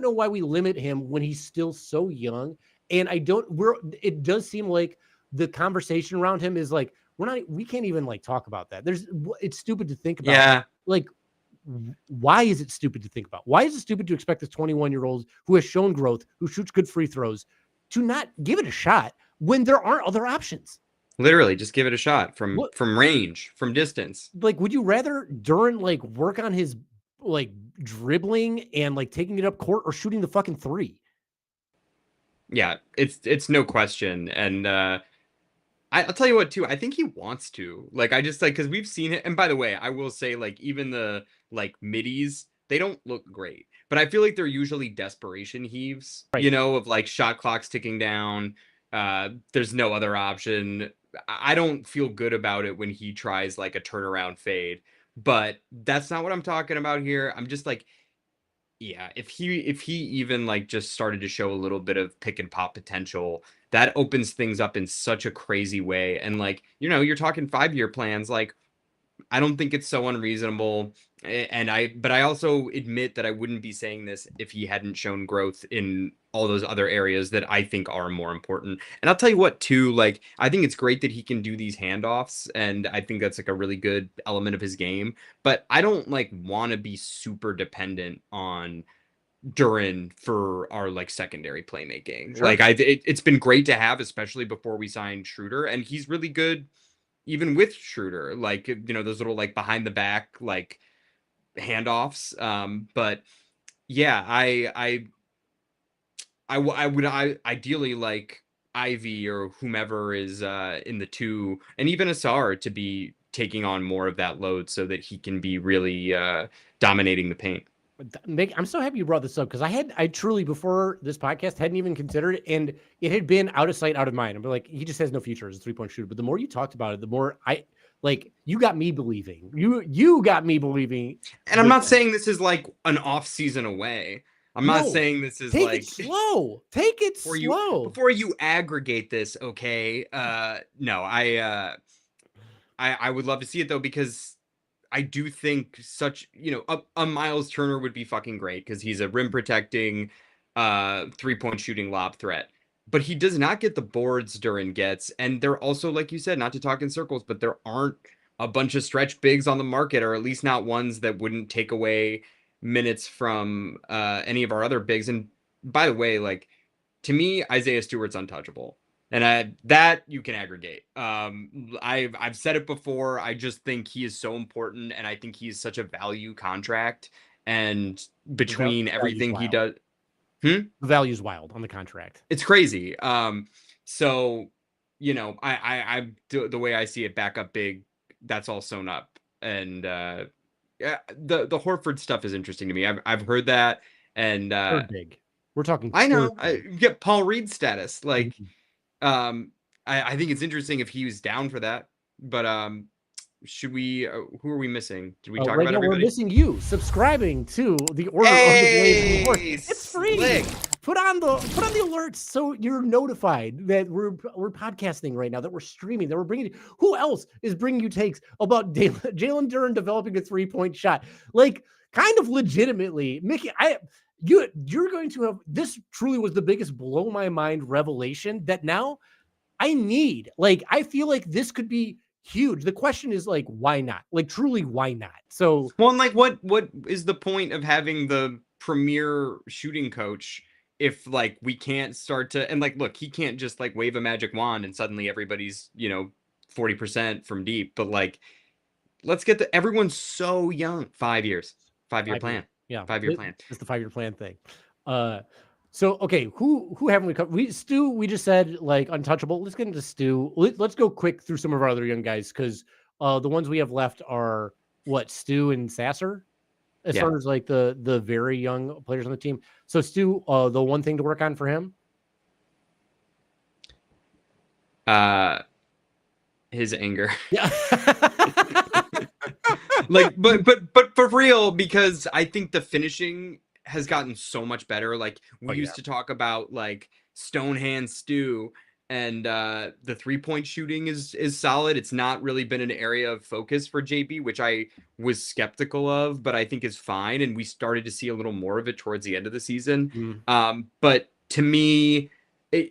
know why we limit him when he's still so young. And it does seem like the conversation around him is like, we can't even like talk about that. It's stupid to think about. Yeah. Like, why is it stupid to think about? Why is it stupid to expect this 21-year-old who has shown growth, who shoots good free throws, to not give it a shot when there aren't other options? Literally, just give it a shot from range, from distance. Like, would you rather Duren like work on his like dribbling and like taking it up court or shooting the fucking three? Yeah, it's no question. And I'll tell you what too, I think he wants to. Like, I just like, because we've seen it. And by the way, I will say, like, even the like middies, they don't look great, but I feel like they're usually desperation heaves, right. You know, of like shot clocks ticking down. There's no other option. I don't feel good about it when he tries like a turnaround fade, but that's not what I'm talking about here. I'm just like, yeah, if he even like just started to show a little bit of pick and pop potential, that opens things up in such a crazy way. And like, you know, you're talking 5-year plans. Like, I don't think it's so unreasonable. But I also admit that I wouldn't be saying this if he hadn't shown growth in all those other areas that I think are more important. And I'll tell you what, too, like, I think it's great that he can do these handoffs. And I think that's like a really good element of his game. But I don't like want to be super dependent on Duren for our like secondary playmaking. Sure. Like it's been great to have, especially before we signed Schroeder, and he's really good even with Schroeder, like, you know, those little like behind the back like handoffs. But yeah, I would ideally like Ivy or whomever is in the 2, and even Asar to be taking on more of that load so that he can be really dominating the paint. I'm so happy you brought this up because I truly before this podcast hadn't even considered it, and it had been out of sight, out of mind. I'm like, he just has no future as a 3-point shooter. But the more you talked about it, the more you got me believing. You got me believing. And I'm not saying this is like an off season away. I'm not saying this is take like it slow. Take it slow before you aggregate this. Okay. No, I would love to see it though, because I do think such, you know, a Miles Turner would be fucking great because he's a rim protecting, 3-point shooting lob threat. But he does not get the boards Duren gets. And they're also, like you said, not to talk in circles, but there aren't a bunch of stretch bigs on the market, or at least not ones that wouldn't take away minutes from any of our other bigs. And by the way, like, to me, Isaiah Stewart's untouchable. And that you can aggregate. I've said it before. I just think he is so important, and I think he's such a value contract. And between everything he does, the value's wild on the contract. It's crazy. So, you know, I the way I see it, back up big, that's all sewn up. And yeah, the Horford stuff is interesting to me. I've heard that, and big. We're talking. I know. I get Paul Reed status, like. Mm-hmm. I think it's interesting if he was down for that, but should we? Who are we missing? Did we talk about everybody? We're missing you subscribing to the Order of the Blaze Report. It's free. Slick. Put on the alerts so you're notified that we're podcasting right now, that we're streaming, that we're bringing. Who else is bringing you takes about Jalen Duren developing a 3-point shot? Like, kind of legitimately, Mickey. You're going to have, this truly was the biggest blow my mind revelation that now I need. Like, I feel like this could be huge. The question is like, why not? Like, truly, why not? So, well, and like, what is the point of having the premier shooting coach if like we can't start to, and like, look, he can't just like wave a magic wand and suddenly everybody's, you know, 40% from deep, but like, let's get everyone's so young. 5 years, 5-year plan. Yeah, 5-year plan. It's the 5-year plan thing. So okay, who haven't we covered? Stu, we just said like untouchable. Let's get into Stu. Let's go quick through some of our other young guys, because the ones we have left are Stu and Sasser, as far as like the very young players on the team. So Stu, the one thing to work on for him, his anger. Yeah. Like, but for real, because I think the finishing has gotten so much better. Like we used to talk about like stone hand stew, and the 3-point shooting is solid. It's not really been an area of focus for JB, which I was skeptical of, but I think is fine. And we started to see a little more of it towards the end of the season. But to me,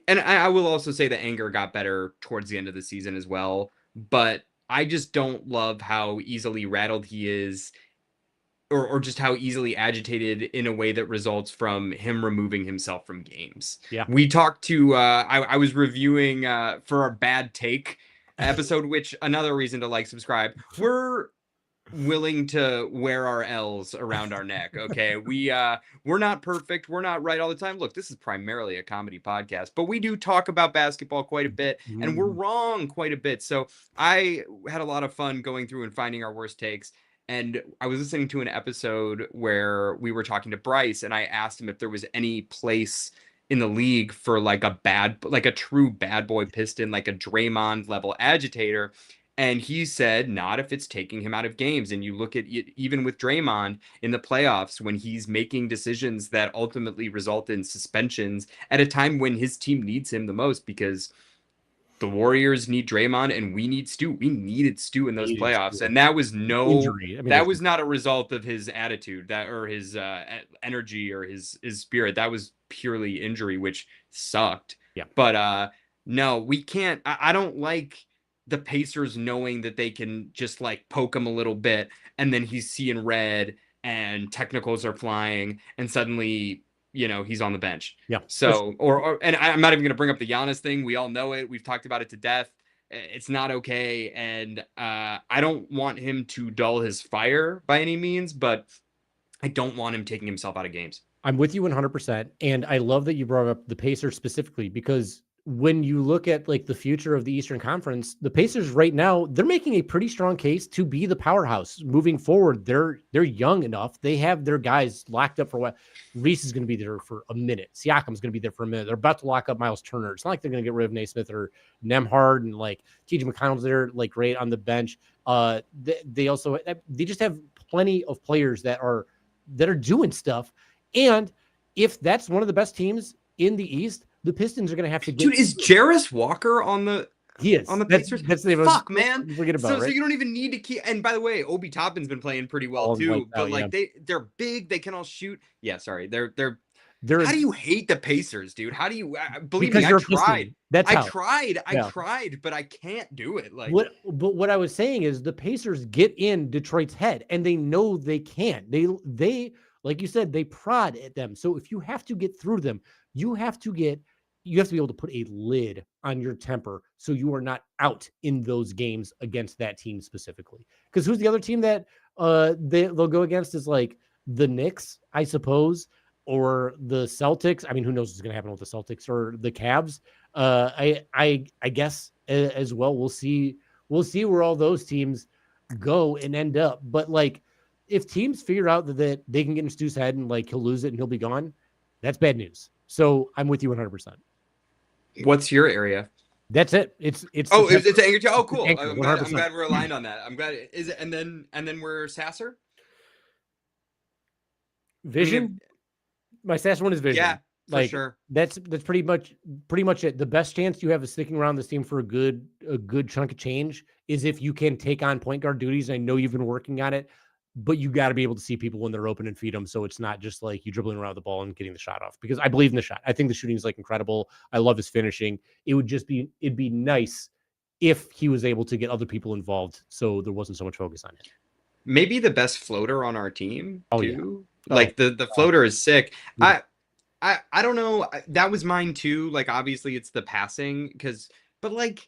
and I will also say the anger got better towards the end of the season as well. But I just don't love how easily rattled he is, or just how easily agitated in a way that results from him removing himself from games. Yeah. We talked to, I was reviewing for our bad take episode, which another reason to like, subscribe. We're willing to wear our L's around our neck. Okay. We're not perfect. We're not right all the time. Look, this is primarily a comedy podcast, but we do talk about basketball quite a bit, and we're wrong quite a bit. So I had a lot of fun going through and finding our worst takes. And I was listening to an episode where we were talking to Bryce, and I asked him if there was any place in the league for like a true bad boy Piston, like a Draymond level agitator. And he said, not if it's taking him out of games. And you look at it, even with Draymond in the playoffs, when he's making decisions that ultimately result in suspensions at a time when his team needs him the most, because the Warriors need Draymond and we need Stu. We needed Stu in those playoffs. And that was injury. I mean, that was not a result of his attitude or his energy or his spirit. That was purely injury, which sucked. Yeah. But no, we can't. I don't like the Pacers knowing that they can just like poke him a little bit and then he's seeing red and technicals are flying and suddenly, he's on the bench. Yeah. So, and I'm not even going to bring up the Giannis thing. We all know it. We've talked about it to death. It's not okay. And I don't want him to dull his fire by any means, but I don't want him taking himself out of games. I'm with you 100%. And I love that you brought up the Pacers specifically, because when you look at like the future of the Eastern Conference, the Pacers right now, they're making a pretty strong case to be the powerhouse moving forward. They're young enough. They have their guys locked up for what Reese is going to be there for a minute. Siakam's going to be there for a minute. They're about to lock up Miles Turner. It's not like they're going to get rid of Naismith or Nemhard, and like TJ McConnell's there, like great on the bench. They also, they just have plenty of players that are doing stuff. And if that's one of the best teams in the East, the Pistons are going to have to get. Dude, is Jarris Walker on the? He is on the Pacers. That's the fuck, man. Forget about so you don't even need to keep. And by the way, Obi Toppin's been playing pretty well too. But they're big. They can all shoot. Yeah, sorry. They're. How do you hate the Pacers, dude? How do you believe me? I tried. I tried, but I can't do it. Like what I was saying is the Pacers get in Detroit's head, and they know they can. They like you said, they prod at them. So if you have to get through them, you have to be able to put a lid on your temper so you are not out in those games against that team specifically. Because who's the other team that they'll go against is like the Knicks, I suppose, or the Celtics. I mean, who knows what's going to happen with the Celtics or the Cavs? I guess as well. We'll see where all those teams go and end up. But like, if teams figure out that they can get in Stu's head and like he'll lose it and he'll be gone, that's bad news. So I'm with you 100%. What's your area? That's it. It's anger. Oh, cool. I'm glad we're aligned on that. I'm glad. Is it? And then we're Sasser. Vision. My Sasser one is Vision. Yeah, for sure. That's pretty much it. The best chance you have of sticking around this team for a good chunk of change is if you can take on point guard duties. I know you've been working on it, but you got to be able to see people when they're open and feed them. So it's not just like you dribbling around the ball and getting the shot off, because I believe in the shot. I think the shooting is like incredible. I love his finishing. It'd be nice if he was able to get other people involved, so there wasn't so much focus on it. Maybe the best floater on our team too. Yeah. Like the floater is sick. Yeah. I don't know. That was mine too. Like obviously it's the passing but like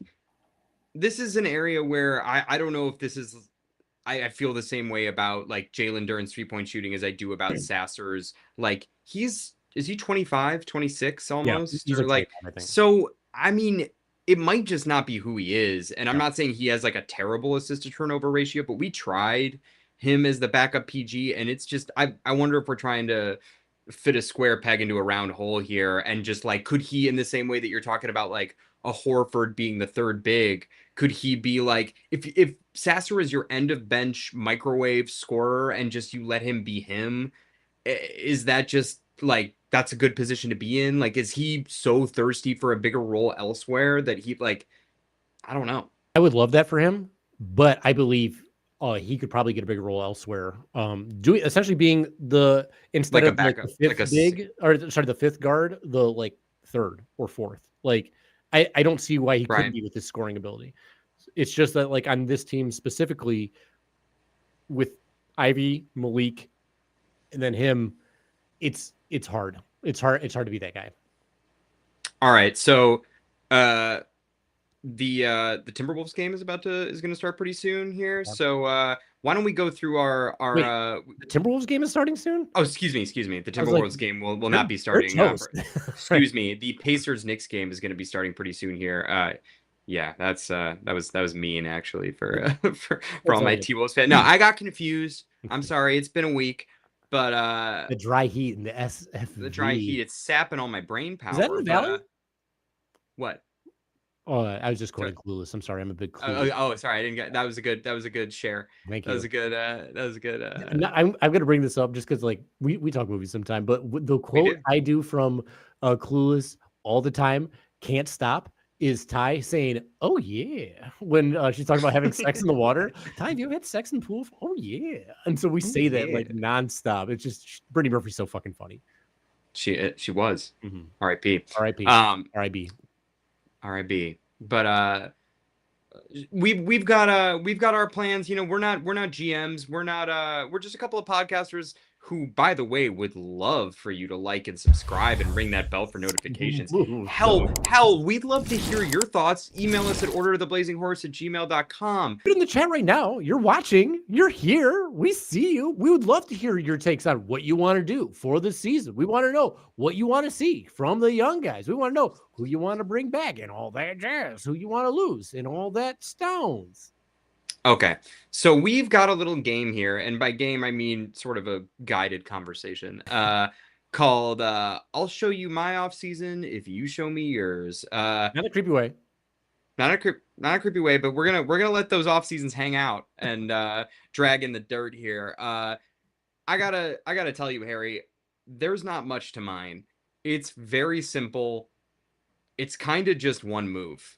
this is an area where I don't know if this is. I feel the same way about like Jalen Duren's 3-point shooting as I do about Sasser's. Like is he 25, 26 almost? Yeah, or like, so, I mean, it might just not be who he is. And I'm not saying he has like a terrible assist to turnover ratio, but we tried him as the backup PG. And it's just, I wonder if we're trying to fit a square peg into a round hole here, and just like, could he, in the same way that you're talking about like a Horford being the third big, could he be like, if Sasser is your end of bench microwave scorer and just you let him be him, is that just like, that's a good position to be in? Like, is he so thirsty for a bigger role elsewhere that he like, I don't know. I would love that for him, but I believe he could probably get a bigger role elsewhere. Doing essentially being the instead Like a of like backup, the like a fifth big, or sorry, the fifth guard, the like third or fourth. Like I don't see why he couldn't right. be with his scoring ability. It's just that like on this team specifically with Ivy, Malik, and then him, it's hard. It's hard to be that guy. All right, so the Timberwolves game is going to start pretty soon here. Yep. So why don't we go through our Wait, the Timberwolves game is starting soon? Oh, excuse me. The Timberwolves game will not be starting. Excuse me. The Pacers Knicks game is going to be starting pretty soon here. Yeah, that was mean actually for all my T-Wolves fans. No, I got confused. I'm sorry. It's been a week, but the dry heat and the SFV. The dry heat, it's sapping all my brain power. Is that in the Valley? What? Oh, I was just quoting Clueless. I'm sorry, I'm a big Clueless. Sorry, I didn't get that. Was a good share. Thank you. That was a good. I'm gonna bring this up just because like we talk movies sometime, but the quote I do from Clueless all the time, "Can't stop," is Ty saying, "Oh yeah," when she's talking about having sex in the water. Ty, have you ever had sex in the pool? Oh yeah, and so we say that like nonstop. It's just Brittany Murphy's so fucking funny. She was. Mm-hmm. R.I.P. R.I.P. R.I.B. R.I.B. But we've got our plans. You know, we're not GMs. We're just a couple of podcasters who, by the way, would love for you to like and subscribe and ring that bell for notifications. Hell, we'd love to hear your thoughts. Email us at orderoftheblazinghorse@gmail.com. Put it in the chat right now. You're watching. You're here. We see you. We would love to hear your takes on what you want to do for this season. We want to know what you want to see from the young guys. We want to know who you want to bring back and all that jazz, who you want to lose and all that stones. Okay, so we've got a little game here, and by game I mean sort of a guided conversation called I'll show you my off season if you show me yours. Not a creepy way. Not a creepy way, but we're gonna let those off seasons hang out and drag in the dirt here. I gotta tell you, Harry, there's not much to mine. It's very simple. It's kind of just one move.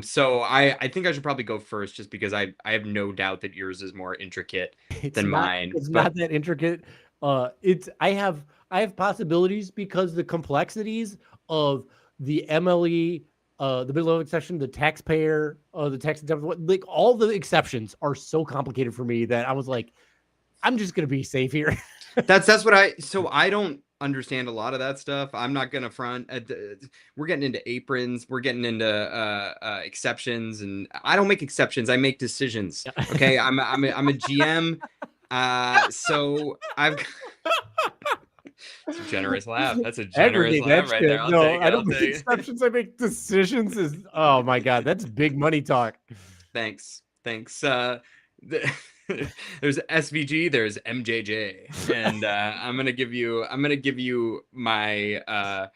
So I think I should probably go first just because I have no doubt that yours is more intricate than mine. It's not that intricate. I have possibilities because the complexities of the MLE, the middle exception, the taxpayer, the tax exemption, like all the exceptions are so complicated for me that I was like, I'm just gonna be safe here. That's what I don't understand a lot of that stuff. I'm not gonna front. We're getting into aprons. We're getting into exceptions, and I don't make exceptions. I make decisions. Okay, I'm a GM. So I've. It's a generous laugh. That's a generous laugh right there. I don't make exceptions. I make decisions. Oh my god, that's big money talk. Thanks. There's SVG, there's MJJ, and I'm gonna give you my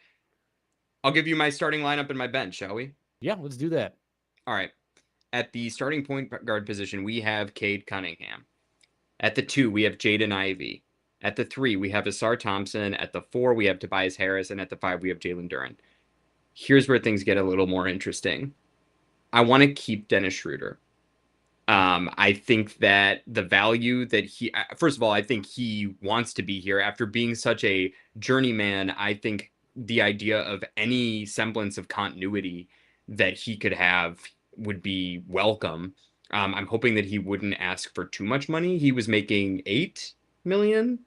I'll give you my starting lineup and my bench, shall we? Yeah, let's do that. All right. At the starting point guard position, we have Cade Cunningham. At the 2, we have Jaden Ivey. At the 3, we have Asar Thompson. At the 4, we have Tobias Harris, and at the 5, we have Jalen Duren. Here's where things get a little more interesting. I want to keep Dennis Schroeder. I think that the value that first of all, I think he wants to be here after being such a journeyman. I think the idea of any semblance of continuity that he could have would be welcome. I'm hoping that he wouldn't ask for too much money. He was making $8 million.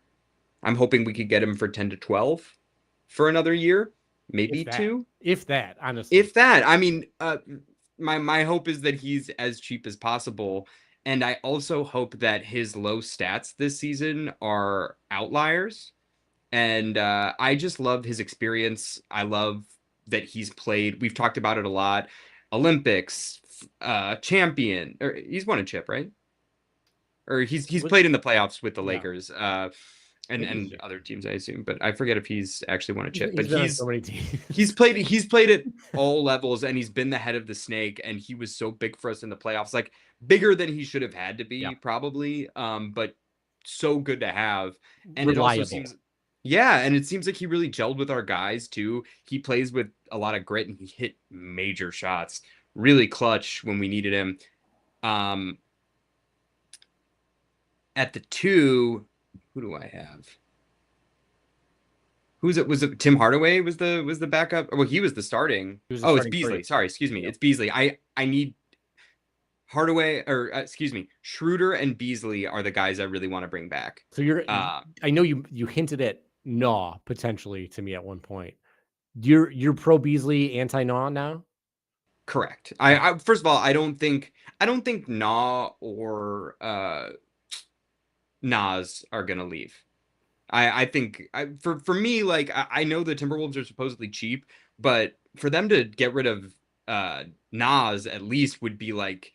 I'm hoping we could get him for 10 to 12 for another year, maybe 2. If that, honestly. If that, I mean, my hope is that he's as cheap as possible. And I also hope that his low stats this season are outliers. And I just love his experience. I love that he's played. We've talked about it a lot. Olympics, champion, or he's won a chip, right? Or he's played in the playoffs with the Lakers. and other teams, I assume, but I forget if he's actually won a chip. But been on so many teams. he's played at all levels, and he's been the head of the snake, and he was so big for us in the playoffs, like bigger than he should have had to be, probably. But so good to have, and reliable. It also seems, and it seems like he really gelled with our guys too. He plays with a lot of grit, and he hit major shots, really clutch when we needed him. At the 2, who do I have? Who's it? Was it Tim Hardaway was the backup? Well, he was the starting. It's Beasley. Sorry, excuse me. It's Beasley. I need Hardaway, or excuse me, Schroeder and Beasley are the guys I really want to bring back. So I know you hinted at Naw potentially to me at one point. You're pro Beasley, anti Naw now? Correct. I first of all, I don't think Naw or Nas are gonna leave. I think for me, like, I know the Timberwolves are supposedly cheap, but for them to get rid of Nas at least would be like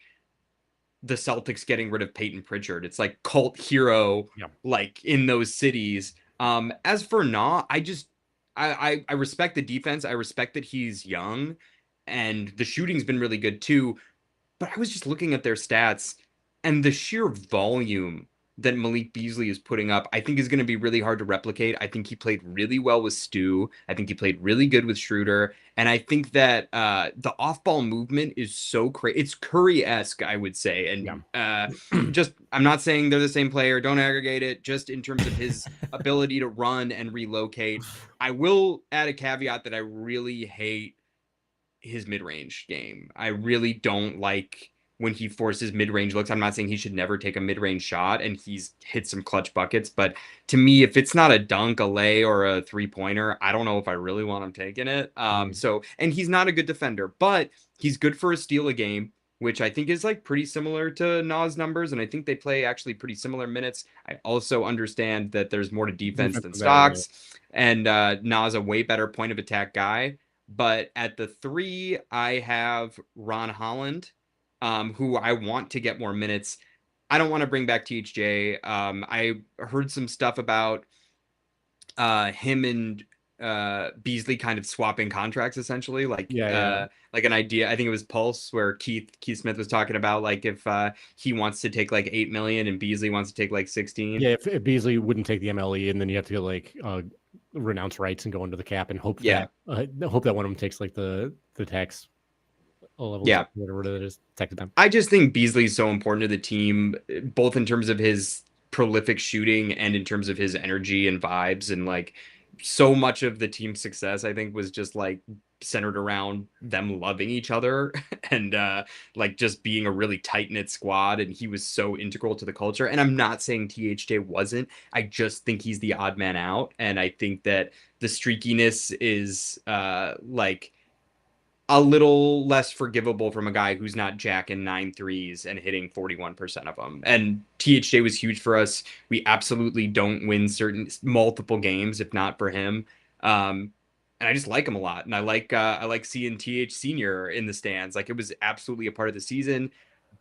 the Celtics getting rid of Peyton Pritchard. It's like cult hero, like in those cities. As for Nah, I respect the defense. I respect that he's young, and the shooting's been really good too. But I was just looking at their stats, and the sheer volume that Malik Beasley is putting up, I think is going to be really hard to replicate. I think he played really well with Stu. I think he played really good with Schroeder. And I think that the off-ball movement is so crazy. It's Curry-esque, I would say. And just, I'm not saying they're the same player. Don't aggregate it. Just in terms of his ability to run and relocate. I will add a caveat that I really hate his mid-range game. I really don't like when he forces mid-range looks. I'm not saying he should never take a mid-range shot, and he's hit some clutch buckets, but to me, if it's not a dunk, a lay, or a three-pointer, I don't know if I really want him taking it. So, and he's not a good defender, but he's good for a steal a game, which I think is like pretty similar to Nas numbers, and I think they play actually pretty similar minutes. I also understand that there's more to defense than Stocks, and Nas a way better point of attack guy. But at the 3, I have Ron Holland, who I want to get more minutes. I don't want to bring back THJ. I heard some stuff about him and Beasley kind of swapping contracts, essentially, like like an idea. I think it was Pulse where Keith Smith was talking about, like, if he wants to take like 8 million and Beasley wants to take like 16. Yeah, if Beasley wouldn't take the MLE, and then you have to get like renounce rights and go into the cap and hope that one of them takes like the tax level, whatever it is, tax them. I just think Beasley's so important to the team, both in terms of his prolific shooting and in terms of his energy and vibes, and like so much of the team's success, I think, was just like centered around them loving each other and like just being a really tight-knit squad, and he was so integral to the culture. And I'm not saying THJ wasn't. I just think he's the odd man out, and I think that the streakiness is like a little less forgivable from a guy who's not jacking 9 threes and hitting 41% of them. And THJ was huge for us. We absolutely don't win multiple games if not for him. And I just like him a lot. And I like seeing TH Senior in the stands. Like, it was absolutely a part of the season.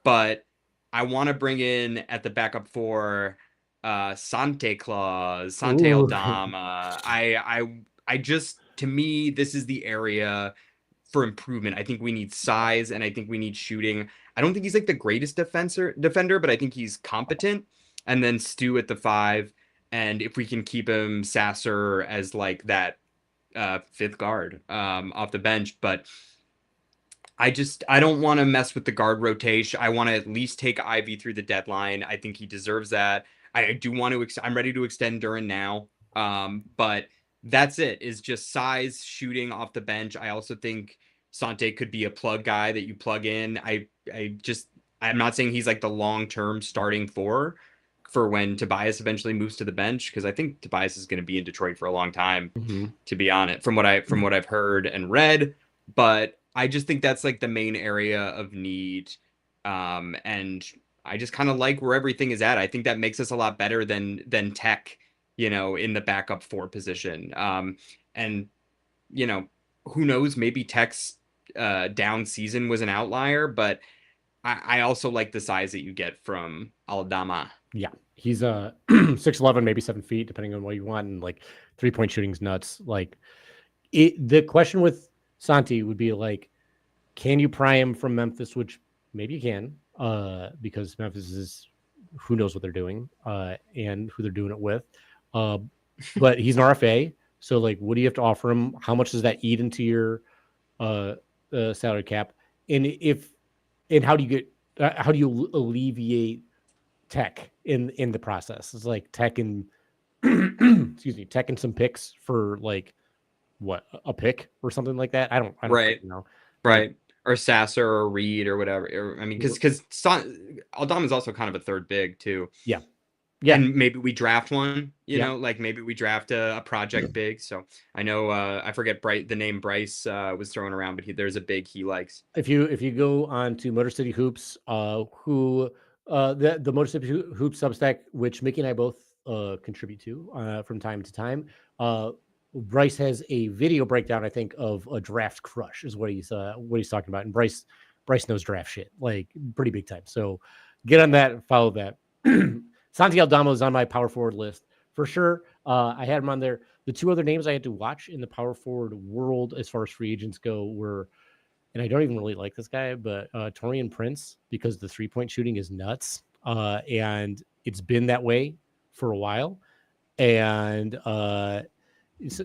But I want to bring in at the backup 4 Sante Claus, Sante Aldama. I just, to me, this is the area for improvement. I think we need size, and I think we need shooting. I don't think he's like the greatest defender, but I think he's competent. And then Stu at the 5, and if we can keep him, Sasser as like that 5th guard off the bench. But I don't want to mess with the guard rotation. I want to at least take Ivy through the deadline. I think he deserves that. I do want to. I'm ready to extend Duren now, but that's it. Is just size, shooting off the bench. I also think Sante could be a plug guy that you plug in. I'm not saying he's like the long-term starting 4 for when Tobias eventually moves to the bench, because I think Tobias is going to be in Detroit for a long time, to be honest, from what I've heard and read. But I just think that's like the main area of need. And I just kind of like where everything is at. I think that makes us a lot better than Tech, in the backup 4 position. And, who knows, maybe Tech's down season was an outlier, but I also like the size that you get from Aldama. Yeah. He's 6'11", maybe 7 feet, depending on what you want, and like 3-point shooting's nuts. Like the question with Santi would be like, can you pry him from Memphis? Which maybe you can, because Memphis is who knows what they're doing, and who they're doing it with. But he's an RFA, so like, what do you have to offer him? How much does that eat into your salary cap? And how do you get how do you alleviate tech in the process? It's like tech and excuse me, tech and some picks for like what, a pick or something like that. I don't Right. know. Right. Like, or Sasser or Reed or whatever. I mean, because Aldama's also kind of a third big too. Yeah. Yeah. And maybe we draft one, you know, like maybe we draft a project big. So I know I forget the name Bryce was thrown around, but there's a big he likes. If you go on to Motor City Hoops, who the Motor City Hoops Substack, which Mickey and I both contribute to from time to time, Bryce has a video breakdown, I think, of a draft crush is what he's talking about. And Bryce knows draft shit, like pretty big time. So get on that and follow that. Santi Aldama is on my power forward list for sure. I had him on there. The two other names I had to watch in the power forward world as far as free agents go were, and I don't even really like this guy, but Taurean Prince, because the 3-point shooting is nuts. And it's been that way for a while. And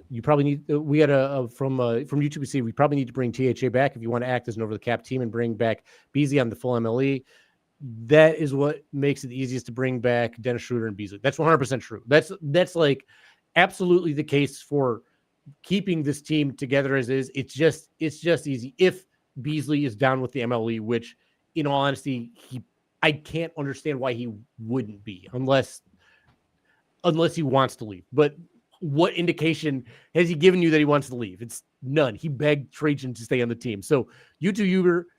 you probably need, we had from YouTube, we see we probably need to bring THA back if you want to act as an over the cap team and bring back Beasley on the full MLE. That is what makes it easiest to bring back Dennis Schroeder and Beasley. That's 100% true. That's like absolutely the case for keeping this team together as is. It's just easy. If Beasley is down with the MLE, which in all honesty, I can't understand why he wouldn't be unless he wants to leave. But what indication has he given you that he wants to leave? It's none. He begged Trajan to stay on the team. So YouTube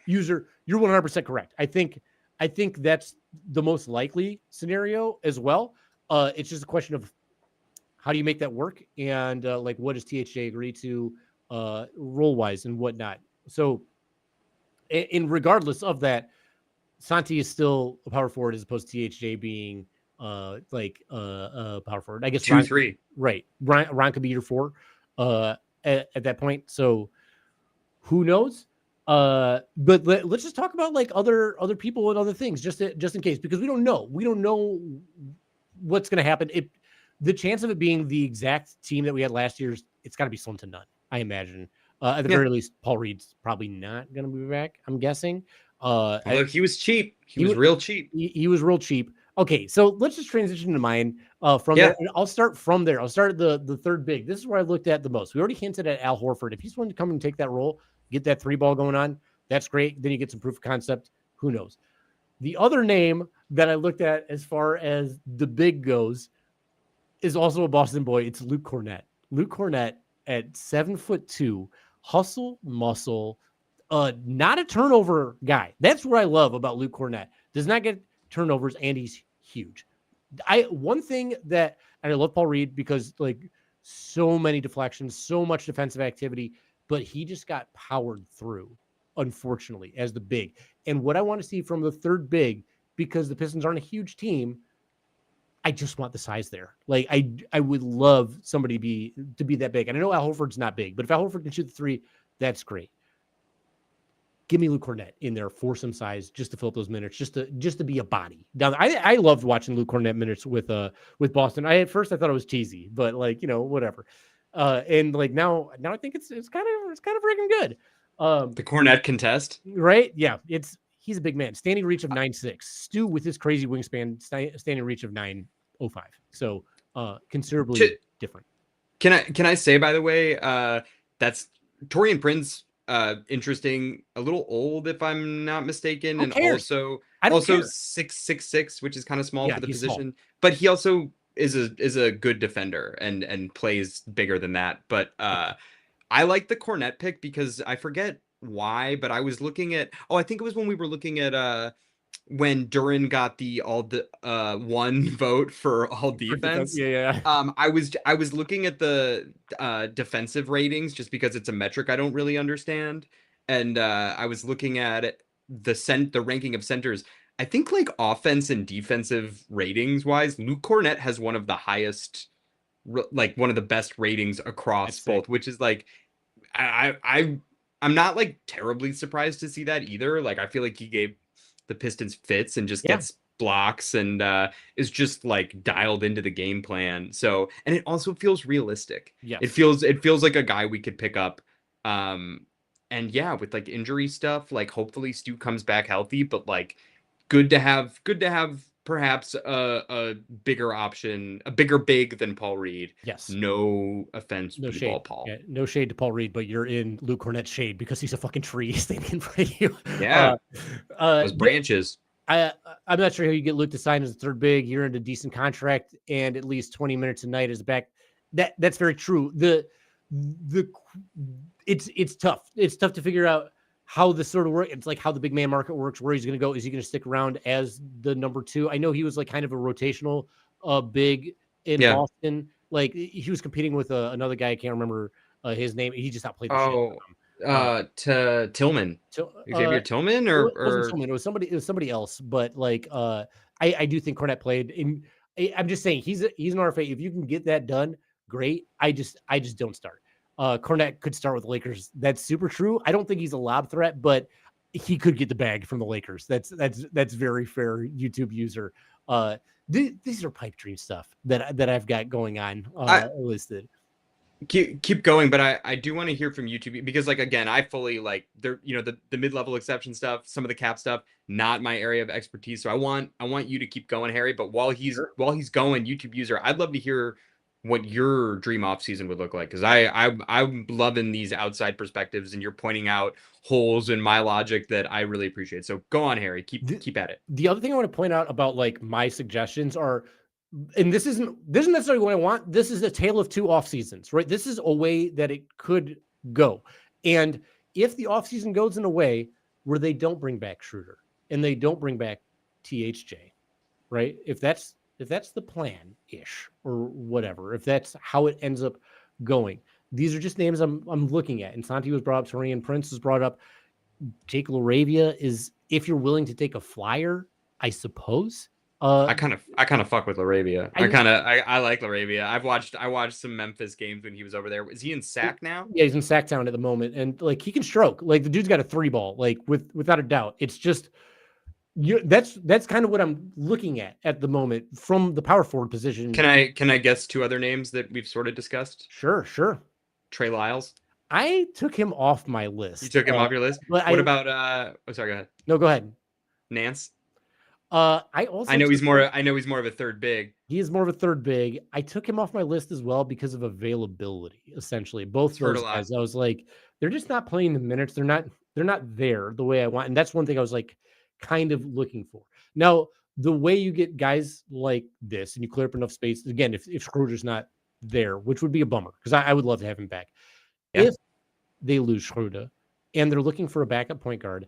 user, you're 100% correct. I think that's the most likely scenario as well. It's just a question of how do you make that work, and like what does THJ agree to role wise and whatnot. So, in regardless of that, Santi is still a power forward as opposed to THJ being power forward. I guess 2-3. Right, Ron could be your 4 at that point. So who knows? But let's just talk about like other people and other things just in case, because we don't know what's going to happen. The chance of it being the exact team that we had last year, it's got to be slim to none, I imagine. At the very least, Paul Reed's probably not going to be back, I'm guessing. Although he was cheap. He was real cheap. He was real cheap. Okay, so let's just transition to mine from there. I'll start from there. I'll start at the third big. This is where I looked at the most. We already hinted at Al Horford. If he's willing to come and take that role, get that 3-ball going on, that's great. Then you get some proof of concept. Who knows? The other name that I looked at as far as the big goes is also a Boston boy. It's Luke Cornett. Luke Cornett at 7'2", hustle, muscle, not a turnover guy. That's what I love about Luke Cornett. Does not get turnovers, and he's huge. One thing that, and I love Paul Reed because like so many deflections, so much defensive activity, but he just got powered through, unfortunately, as the big. And what I want to see from the third big, because the Pistons aren't a huge team, I just want the size there. Like I would love somebody to be that big. And I know Al Horford's not big, but if Al Horford can shoot the 3, that's great. Give me Luke Cornett in there for some size, just to fill up those minutes, just to be a body. Now, I loved watching Luke Cornett minutes with Boston. At first I thought it was cheesy, but like, whatever. And like now I think it's kind of freaking good. The Cornett contest, right? Yeah, he's a big man. Standing reach of 9'6". Stu with his crazy wingspan, standing reach of 9'05". So considerably different. Can I say, by the way, that's Taurean Prince. Interesting, a little old if I'm not mistaken, and also 6'6", which is kind of small for the position. Small. But he also is a good defender and plays bigger than that. But I like the Cornett pick because I forget why, but I was looking at I think it was when we were looking at when Duran got the one vote for all defense. I was looking at the defensive ratings just because it's a metric I don't really understand, and I was looking at the ranking of centers, I think like offense and defensive ratings wise, Luke Cornett has one of the highest, like one of the best ratings across both, which is like, I'm not like terribly surprised to see that either. Like I feel like he gave the Pistons fits and just gets blocks and is just like dialed into the game plan. So, and it also feels realistic. Yes. It feels like a guy we could pick up. And yeah, with like injury stuff, like hopefully Stu comes back healthy, but like good to have perhaps a bigger option, a bigger big than Paul Reed. Yes. No offense no to shade. Paul. Yeah, no shade to Paul Reed, but you're in Luke Cornett's shade because he's a fucking tree standing in front of you. Yeah. Those branches. I'm not sure how you get Luke to sign as a third big. You're in a decent contract and at least 20 minutes a night as a back. That's very true. It's tough. It's tough to figure out how this sort of works. It's like how the big man market works, where he's going to go. Is he going to stick around as the number 2? I know he was like kind of a rotational big in Boston. Like he was competing with another guy. I can't remember his name. He just outplayed the shit. To Tillman. Xavier Tillman or it wasn't Tillman. It was somebody else. But like I do think Cornette played. And I'm just saying he's an RFA. If you can get that done, great. I just don't start. Cornette could start with the Lakers. That's super true. I don't think he's a lob threat, but he could get the bag from the Lakers. That's very fair, YouTube user. These are pipe dream stuff that I've got going on listed. Keep going, but I do want to hear from YouTube because like again, I fully like the mid-level exception stuff, some of the cap stuff, not my area of expertise. So I want you to keep going, Harry. But while he's going, YouTube user, I'd love to hear what your dream off season would look like, because I'm loving these outside perspectives and you're pointing out holes in my logic that I really appreciate. So go on, Harry, keep at it. The other thing I want to point out about like my suggestions are, and this isn't necessarily what I want. This is a tale of two off seasons, right? This is a way that it could go. And if the off season goes in a way where they don't bring back Schroeder and they don't bring back THJ, right? If that's the plan-ish or whatever, if that's how it ends up going, these are just names I'm looking at. And Santi was brought up, Torian Prince was brought up. Jake LaRavia is, if you're willing to take a flyer, I suppose. I kind of fuck with LaRavia. I like LaRavia. I watched some Memphis games when he was over there. Is he in Sac now? Yeah, he's in Sacktown at the moment, and like he can stroke. Like the dude's got a 3-ball, like without a doubt. It's just that's kind of what I'm looking at the moment from the power forward position. Can I guess 2 other names that we've sort of discussed? Sure. Trey Lyles. I took him off my list. You took him off your list? What about oh, sorry, go ahead. No, go ahead. Nance. I know he's more of a third big. He is more of a third big. I took him off my list as well because of availability, essentially. Both those guys. I was like, they're just not playing the minutes. They're not there the way I want. And that's one thing I was like kind of looking for. Now, the way you get guys like this and you clear up enough space, again, if Schroeder's not there, which would be a bummer because I would love to have him back. Yeah. If they lose Schroeder and they're looking for a backup point guard,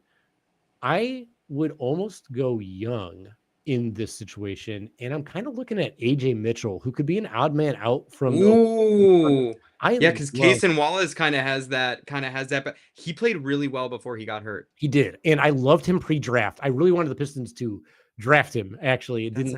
I would almost go young in this situation. And I'm kind of looking at AJ Mitchell, who could be an odd man out from. Ooh. Because Kaysen Wallace kind of has that, but he played really well before he got hurt. He did. And I loved him pre-draft. I really wanted the Pistons to draft him, actually. That's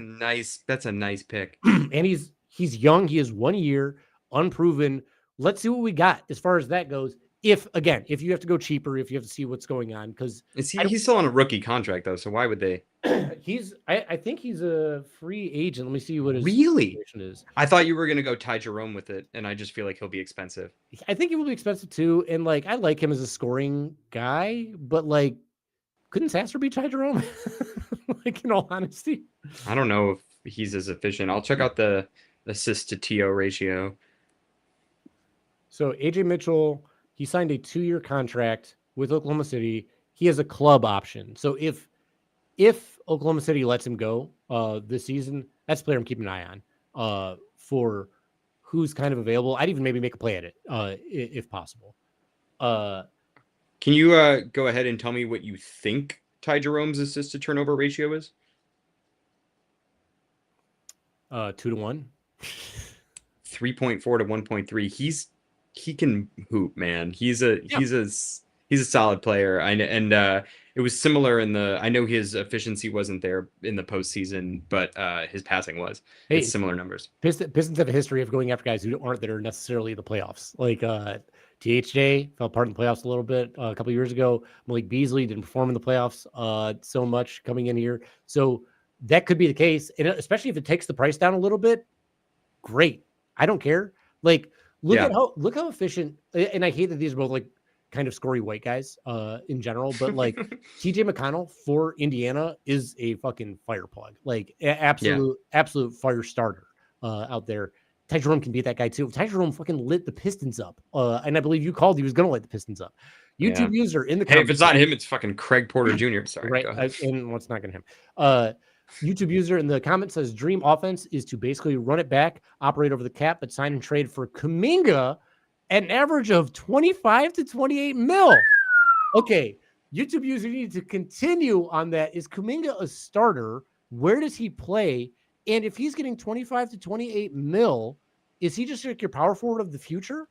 a nice pick. And he's young. He has 1 year, unproven. Let's see what we got as far as that goes. If you have to go cheaper, if you have to see what's going on, because he's still on a rookie contract though, so why would they? I think he's a free agent. Let me see what his situation is. I thought you were gonna go Ty Jerome with it, and I just feel like he'll be expensive. I think he will be expensive too, and like I like him as a scoring guy, but like, couldn't Sasser be Ty Jerome? Like in all honesty, I don't know if he's as efficient. I'll check out the assist to TO ratio. So AJ Mitchell. He signed a 2-year contract with Oklahoma City. He has a club option. So if Oklahoma City lets him go this season, that's a player I'm keeping an eye on for who's kind of available. I'd even maybe make a play at it if possible. Can you go ahead and tell me what you think Ty Jerome's assist to turnover ratio is? 2-1. 3.4 to 1.3. He can hoop, man. He's a solid player. it was similar in the. I know his efficiency wasn't there in the postseason, but his passing was. Hey, It's similar numbers. Pistons have a history of going after guys who aren't there necessarily in the playoffs. Like THJ fell apart in the playoffs a little bit a couple of years ago. Malik Beasley didn't perform in the playoffs so much coming in here. So that could be the case, and especially if it takes the price down a little bit. Great, I don't care. Like look how efficient. And I hate that these are both like kind of scory white guys in general, but like TJ McConnell for Indiana is a fucking fire plug, like absolute fire starter out there. Ty Jerome can beat that guy too. Ty Jerome fucking lit the Pistons up, and I believe you called he was going to light the Pistons up. YouTube user in the if it's not him, it's fucking Craig Porter Jr. Sorry, right? And what's not going to him? YouTube user in the comment says dream offense is to basically run it back, operate over the cap, but sign and trade for Kuminga at an average of 25 to 28 mil. Okay, YouTube user need to continue on that. Is Kuminga a starter? Where does he play? And if he's getting 25 to 28 mil, is he just like your power forward of the future?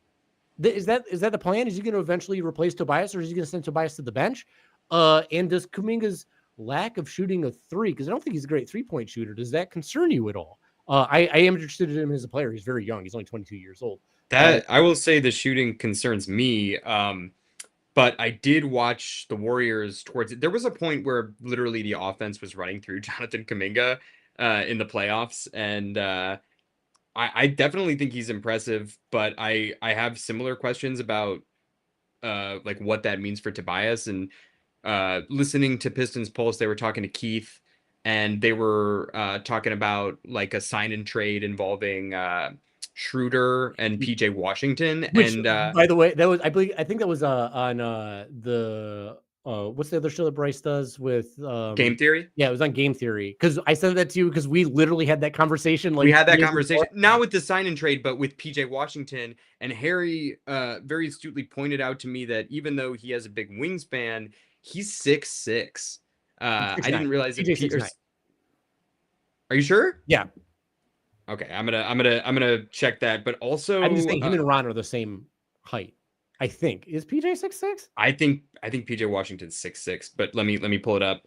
Is that the plan? Is he going to eventually replace Tobias, or is he going to send Tobias to the bench? And does Kuminga's lack of shooting a three, because I don't think he's a great three-point shooter, does that concern you at all? I am interested in him as a player. He's very young. He's only 22 years old. That I will say the shooting concerns me. But I did watch the Warriors towards. There was a point where literally the offense was running through Jonathan Kuminga in the playoffs, and I definitely think he's impressive. But I have similar questions about like what that means for Tobias. And listening to Pistons Pulse, they were talking to Keith, and they were talking about like a sign and trade involving Schroeder and PJ Washington. Which, and by the way, that was I think that was on the what's the other show that Bryce does with Game Theory? Yeah, it was on Game Theory, because I sent that to you because we literally had that conversation. Like we had that conversation not with the sign and trade, but with PJ Washington. And Harry very astutely pointed out to me that even though he has a big wingspan, he's 6'6". I didn't realize it. Are you sure? Yeah. Okay, I'm gonna check that. But also, I'm just saying him and Ron are the same height. I think is PJ 6'6". I think PJ Washington's 6'6", but let me pull it up.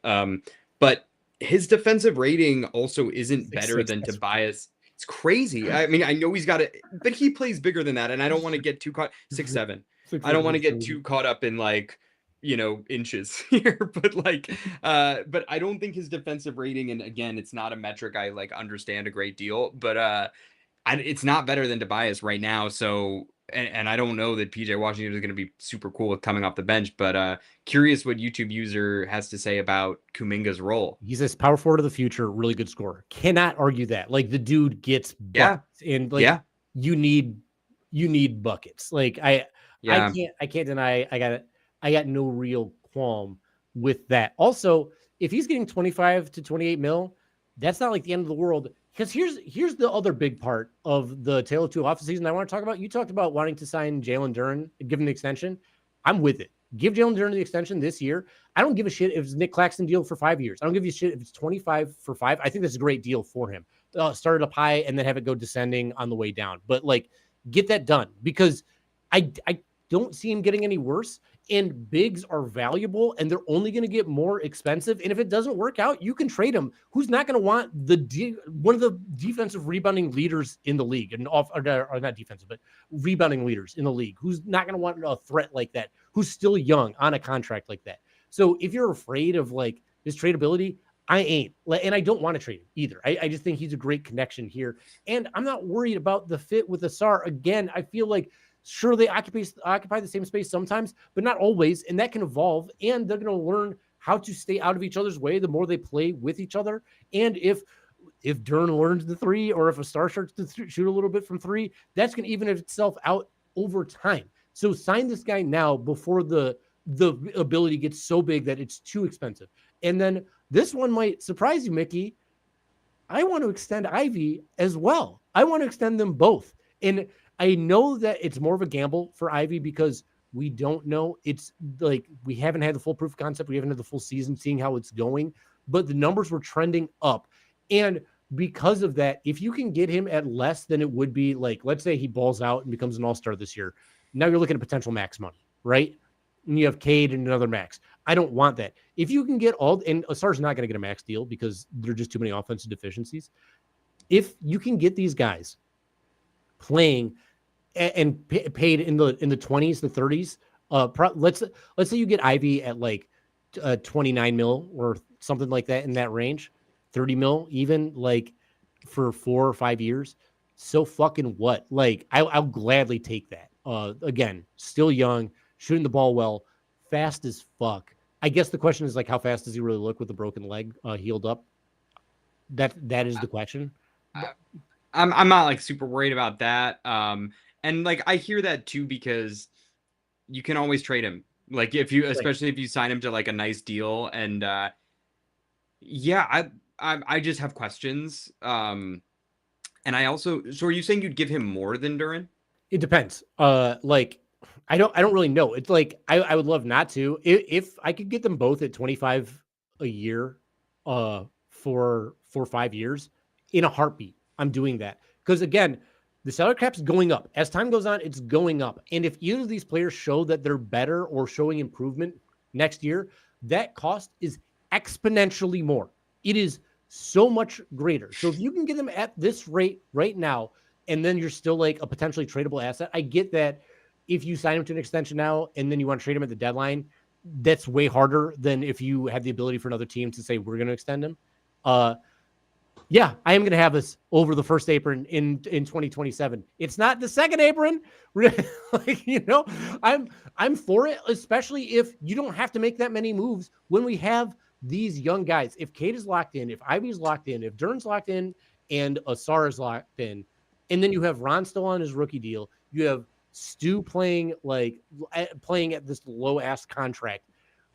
But his defensive rating also isn't better than Tobias. It's crazy. I mean, I know he's got it, but he plays bigger than that, and I don't want to get too caught. 6'7". I don't want to get too caught up in like, inches here, but like, but I don't think his defensive rating, and again, it's not a metric I like understand a great deal, but it's not better than Tobias right now. So, and I don't know that PJ Washington is going to be super cool with coming off the bench, but curious what YouTube user has to say about Kuminga's role. He's this power forward of the future, really good scorer. Cannot argue that. Like the dude gets buckets, and like you need buckets. Like I can't deny. I got no real qualm with that. Also, if he's getting 25 to 28 mil, that's not like the end of the world. Because here's the other big part of the Tale of Two offseason I want to talk about. You talked about wanting to sign Jalen Duren, give him the extension. I'm with it. Give Jalen Duren the extension this year. I don't give a shit if it's Nick Claxton deal for 5 years. I don't give you a shit if it's 25 for 5. I think that's a great deal for him. Start it up high and then have it go descending on the way down. But like, get that done, because I don't see him getting any worse. And bigs are valuable, and they're only going to get more expensive. And if it doesn't work out, you can trade him. Who's not going to want one of the defensive rebounding leaders in the league, and or not defensive, but rebounding leaders in the league? Who's not going to want a threat like that? Who's still young on a contract like that? So if you're afraid of like his tradability, I ain't, and I don't want to trade him either. I just think he's a great connection here, and I'm not worried about the fit with Asar. Again, I feel like, sure, they occupy the same space sometimes, but not always, and that can evolve, and they're going to learn how to stay out of each other's way the more they play with each other. And if Duren learns the three, or if Asar starts to shoot a little bit from three, that's going to even itself out over time. So sign this guy now before the ability gets so big that it's too expensive. And then this one might surprise you, Mickey. I want to extend Ivy as well. I want to extend them both. And I know that it's more of a gamble for Ivy because we don't know. It's like we haven't had the full proof of concept. We haven't had the full season seeing how it's going, but the numbers were trending up. And because of that, if you can get him at less than it would be, like, let's say he balls out and becomes an all-star this year. Now you're looking at potential max money, right? And you have Cade and another max. I don't want that. If you can get and Asar's not going to get a max deal because there are just too many offensive deficiencies. If you can get these guys playing and paid in the 20s, the 30s, let's say you get Ivy at like 29 mil or something like that in that range, 30 mil, even like for 4 or 5 years. So fucking what? Like I'll gladly take that. Again, still young, shooting the ball well, fast as fuck. I guess the question is like, how fast does he really look with the broken leg healed up? That is the question. I'm not like super worried about that. And like I hear that too because you can always trade him. Like especially if you sign him to like a nice deal. And yeah, I just have questions. And I also, so are you saying you'd give him more than Duren? It depends. Like I don't really know. It's like I would love not to. If I could get them both at 25 a year, for 5 years in a heartbeat, I'm doing that. Because again, the salary cap's going up. As time goes on, it's going up. And if either of these players show that they're better or showing improvement next year, that cost is exponentially more. It is so much greater. So if you can get them at this rate right now, and then you're still like a potentially tradable asset, I get that if you sign him to an extension now and then you want to trade him at the deadline, that's way harder than if you have the ability for another team to say, we're going to extend him. Yeah, I am going to have this over the first apron in 2027. It's not the second apron. Like, you know, I'm for it, especially if you don't have to make that many moves when we have these young guys. If Cade is locked in, if Ivy's locked in, if Duren's locked in, and Asar is locked in, and then you have Ron still on his rookie deal, you have Stu playing at this low ass contract.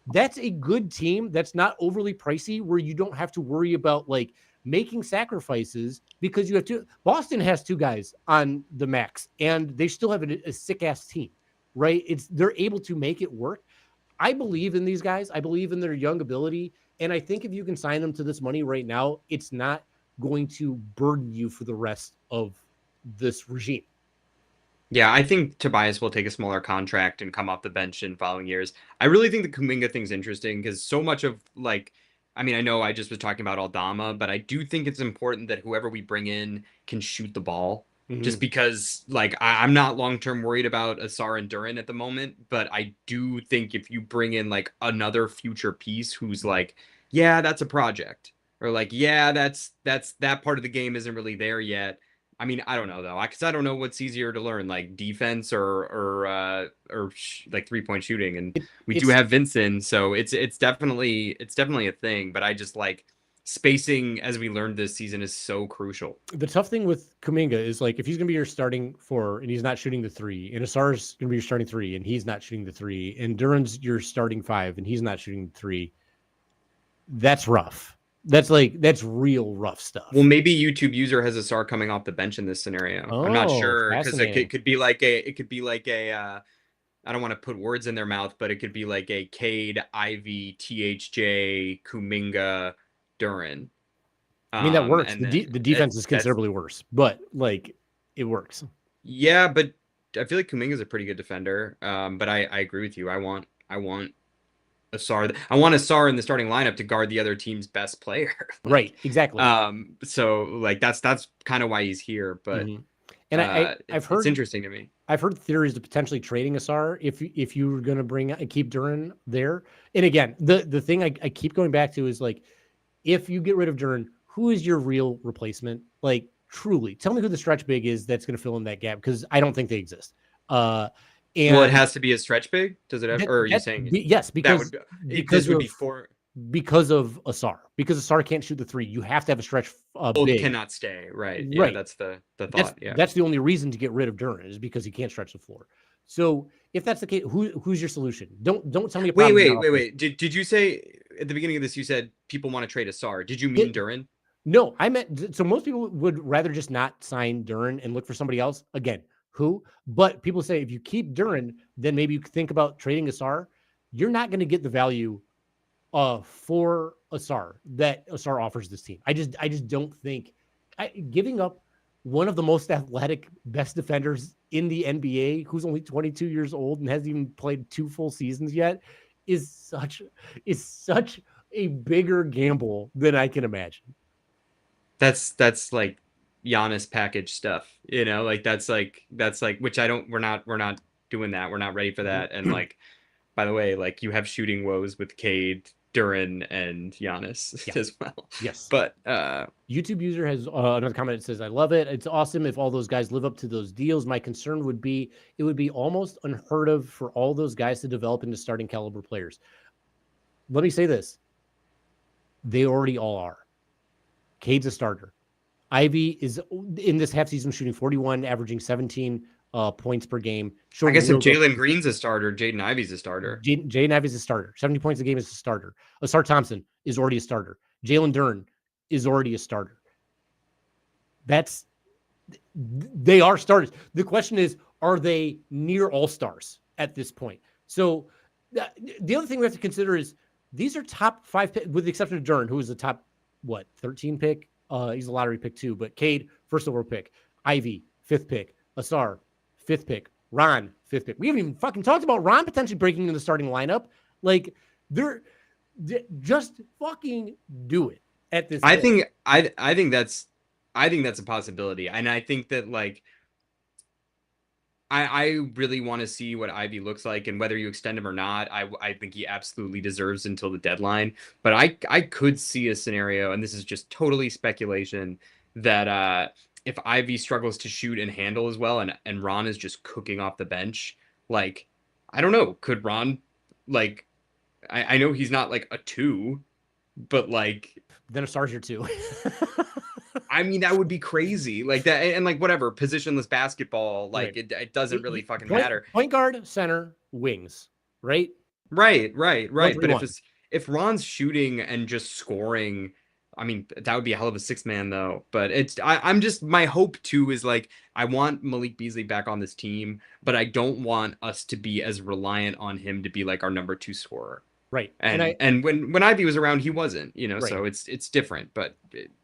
That's a good team that's not overly pricey, where you don't have to worry about like making sacrifices because you have two. Boston has 2 guys on the max and they still have a sick ass team, right? They're able to make it work. I believe in these guys. I believe in their young ability. And I think if you can sign them to this money right now, it's not going to burden you for the rest of this regime. Yeah, I think Tobias will take a smaller contract and come off the bench in following years. I really think the Kuminga thing's interesting because so much of like, I mean, I know I just was talking about Aldama, but I do think it's important that whoever we bring in can shoot the ball. Just because like I'm not long-term worried about Asar and Duren at the moment, but I do think if you bring in like another future piece who's like, yeah, that's a project, or like, yeah, that's that part of the game isn't really there yet. I mean, I don't know though, because I don't know what's easier to learn, like defense or like 3-point shooting, and we do have Vincent, so it's definitely a thing. But I just like spacing, as we learned this season, is so crucial. The tough thing with Kuminga is like if he's going to be your starting 4 and he's not shooting the 3, and Asar's going to be your starting 3 and he's not shooting the 3, and Duren's your starting 5 and he's not shooting the 3, that's rough. That's real rough stuff. Well, maybe YouTube user has Asar coming off the bench in this scenario. I'm not sure, because it could be like a I don't want to put words in their mouth, but it could be like a Cade, Ivy, THJ, Kuminga, Duren. I mean, that works. The defense is considerably worse, but like it works. Yeah, but I feel like Kuminga is a pretty good defender. But I agree with you. I want Asar. I want Asar in the starting lineup to guard the other team's best player. Like, right. Exactly. So like that's kind of why he's here. But and I've heard, it's interesting to me. I've heard theories of potentially trading Asar if you were going to keep Duren there. And again, the thing I keep going back to is like, if you get rid of Duren, who is your real replacement? Like, truly, tell me who the stretch big is that's going to fill in that gap, because I don't think they exist. And well, it has to be a stretch big. Does it have? Or are you saying yes? Because this would be for because of Asar. Because Asar can't shoot the 3, you have to have a stretch. Both big. Cannot stay. Right. Yeah, right. That's the thought. That's the only reason to get rid of Duren, is because he can't stretch the floor. So if that's the case, who's your solution? Don't tell me. Wait. Did you say at the beginning of this, you said people want to trade Asar? Did you mean Duren? No, I meant, so most people would rather just not sign Duren and look for somebody else. Again, who? But people say if you keep Duren, then maybe you could think about trading Asar. You're not going to get the value for Asar that Asar offers this team. I just don't think giving up one of the most athletic, best defenders in the NBA, who's only 22 years old and hasn't even played 2 full seasons yet, is such a bigger gamble than I can imagine. That's like Giannis package stuff, like that's like which we're not doing that. We're not ready for that. And like, by the way, like you have shooting woes with Cade, Duran, and Giannis as well. Yes. But YouTube user has another comment that says, I love it. It's awesome if all those guys live up to those deals. My concern would be it would be almost unheard of for all those guys to develop into starting caliber players. Let me say this. They already all are. Cade's a starter. Ivy is in this half season shooting 41, averaging 17 points per game. I guess if Jalen Green's a starter, Jaden Ivey's a starter. Jaden Ivey's a starter. 70 points a game is a starter. Asar Thompson is already a starter. Jalen Duren is already a starter. They are starters. The question is, are they near all-stars at this point? So the other thing we have to consider is these are top 5 pick, with the exception of Duren, who is the top 13 pick. He's a lottery pick too, but Cade, first overall pick. Ivy, 5th pick. Asar, 5th pick. Ron, 5th pick. We haven't even fucking talked about Ron potentially breaking into the starting lineup. Like, they're just fucking do it at this point. I think that's a possibility. And I think that like I really want to see what Ivy looks like, and whether you extend him or not, I think he absolutely deserves until the deadline. But I could see a scenario, and this is just totally speculation, that if Ivy struggles to shoot and handle as well, and Ron is just cooking off the bench, like, I don't know, could Ron, like, I know he's not like a 2, but like, then a star's your 2. I mean, that would be crazy. Like that, and like whatever, positionless basketball, like right. it doesn't really fucking matter. Point guard, center, wings, right? Right. But if Ron's shooting and just scoring, I mean, that would be a hell of a 6-man though. But I'm just, my hope too is like, I want Malik Beasley back on this team, but I don't want us to be as reliant on him to be like our number 2 scorer. Right. And when Ivy was around, he wasn't, right. So it's different, but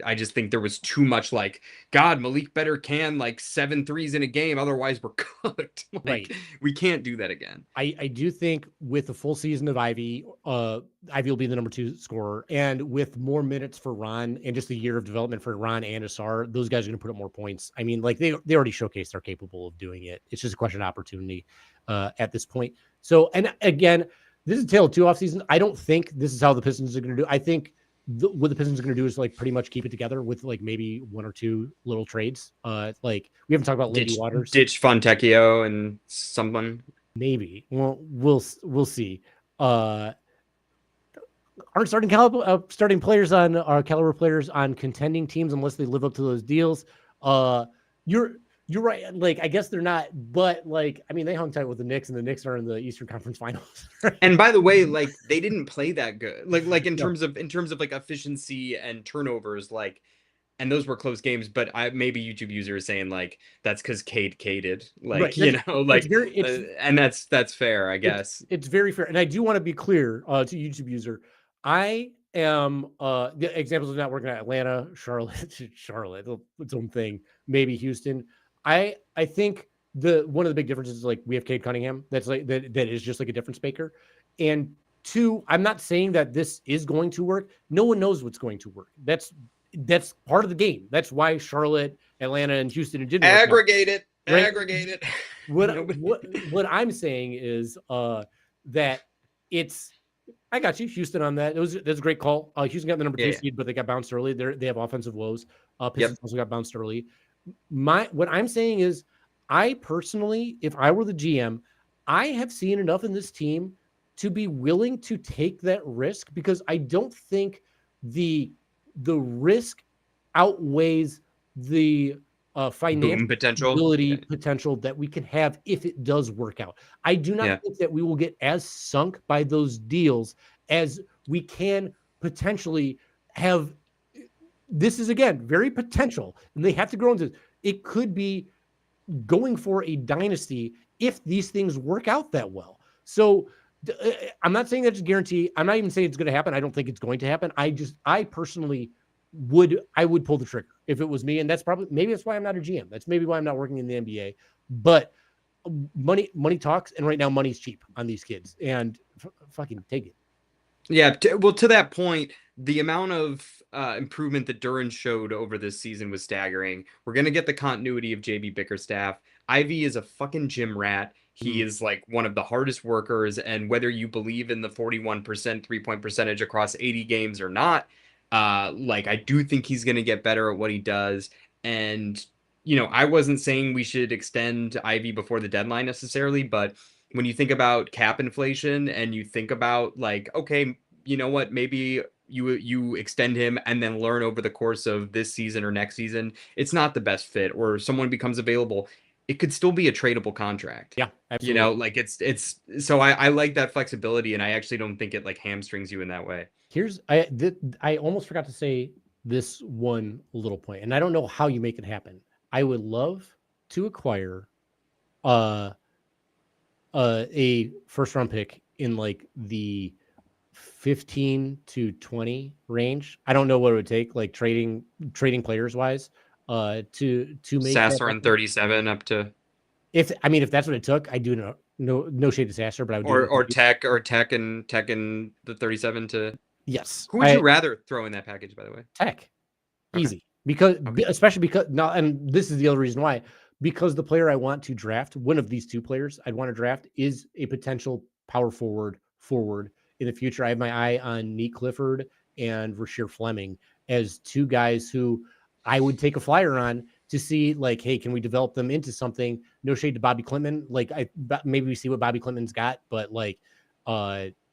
I just think there was too much like, God, Malik better can like 7 threes in a game. Otherwise we're cooked. Like, right. We can't do that again. I do think with the full season of Ivy, Ivy will be the number 2 scorer, and with more minutes for Ron and just a year of development for Ron and Asar, those guys are going to put up more points. I mean, like they already showcased they're capable of doing it. It's just a question of opportunity at this point. So, and again, this is a tale of 2 offseason. I don't think this is how the Pistons are going to do. I think what the Pistons are going to do is like pretty much keep it together with like maybe 1 or 2 little trades. Like we haven't talked about Lindy Waters, ditch Fontecchio and someone. Maybe. Well, we'll see. Aren't starting players on our caliber players on contending teams unless they live up to those deals. You're right. Like, I guess they're not, but like, I mean, they hung tight with the Knicks, and the Knicks are in the Eastern Conference Finals. And by the way, like they didn't play that good. Like in terms of like efficiency and turnovers, like, and those were close games. But maybe YouTube user is saying like that's because Caded, like right. Like, and that's fair, I guess. It's very fair, and I do want to be clear to YouTube user. I am the examples of not working at Atlanta, Charlotte, its own thing, maybe Houston. I think one of the big differences is like we have Cade Cunningham. That's like that is just like a difference maker. And 2, I'm not saying that this is going to work. No one knows what's going to work. That's part of the game. That's why Charlotte, Atlanta, and Houston didn't aggregate it. Right? Aggregate it. What I'm saying is that it's. I got you, Houston, on that. That's a great call. Houston got the number 2 seed, but they got bounced early. They have offensive woes. Pistons also got bounced early. What I'm saying is, I personally, if I were the GM, I have seen enough in this team to be willing to take that risk, because I don't think the risk outweighs the financial potential that we can have if it does work out. I do not think that we will get as sunk by those deals as we can potentially have. This is, again, very potential, and they have to grow into it. Could be going for a dynasty if these things work out that well. So I'm not saying that's a guarantee. I'm not even saying it's going to happen. I don't think it's going to happen. I personally would pull the trigger if it was me. And maybe that's why I'm not a GM. That's maybe why I'm not working in the NBA. But money talks, and right now money's cheap on these kids, and fucking take it. Yeah, well, to that point, the amount of improvement that Duran showed over this season was staggering. We're gonna get the continuity of JB Bickerstaff. Ivy is a fucking gym rat. He is like one of the hardest workers, and whether you believe in the 41% 3-point percentage across 80 games or not, like I do think he's gonna get better at what he does. And I wasn't saying we should extend Ivy before the deadline necessarily, but when you think about cap inflation and you think about like, okay, you know what, maybe you extend him and then learn over the course of this season or next season, it's not the best fit, or someone becomes available, it could still be a tradable contract. Yeah, absolutely. Like it's so I like that flexibility, and I actually don't think it like hamstrings you in that way. I almost forgot to say this one little point, and I don't know how you make it happen. I would love to acquire a first round pick in like the 15 to 20 range. I don't know what it would take, like trading players wise, to make Sasser and 37 up to if that's what it took. I do know no shade to Sasser, but I would or Tech and the 37 to yes. Who would you rather throw in that package, by the way? Tech. Okay. Easy. Because especially because now, and this is the other reason why, because the player I want to draft, one of these two players I'd want to draft, is a potential power forward in the future. I have my eye on Nate Clifford and Rasheer Fleming as two guys who I would take a flyer on to see, like, hey, can we develop them into something? No shade to Bobby Klintman. Like, maybe we see what Bobby Klintman's got, but like,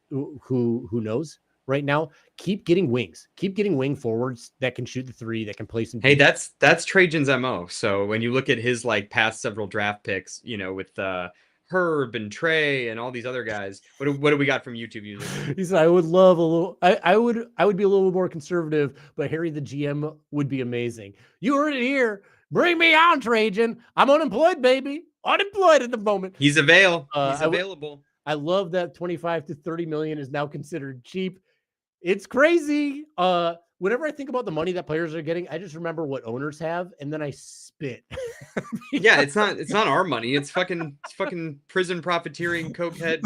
who knows? Right now, keep getting wing forwards that can shoot the three, that can play some. Hey, that's Trajan's MO. So when you look at his like past several draft picks, with Herb and Trey and all these other guys, what do we got from YouTube users? He said, I would love a little. I would be a little more conservative, but Harry the GM would be amazing. You heard it here. Bring me on, Trajan. I'm unemployed, baby. Unemployed at the moment. He's available. He's available. I love that 25 to 30 million is now considered cheap. It's crazy. Whenever I think about the money that players are getting, I just remember what owners have, and then I spit. Yeah, it's not our money. It's fucking prison profiteering cokehead.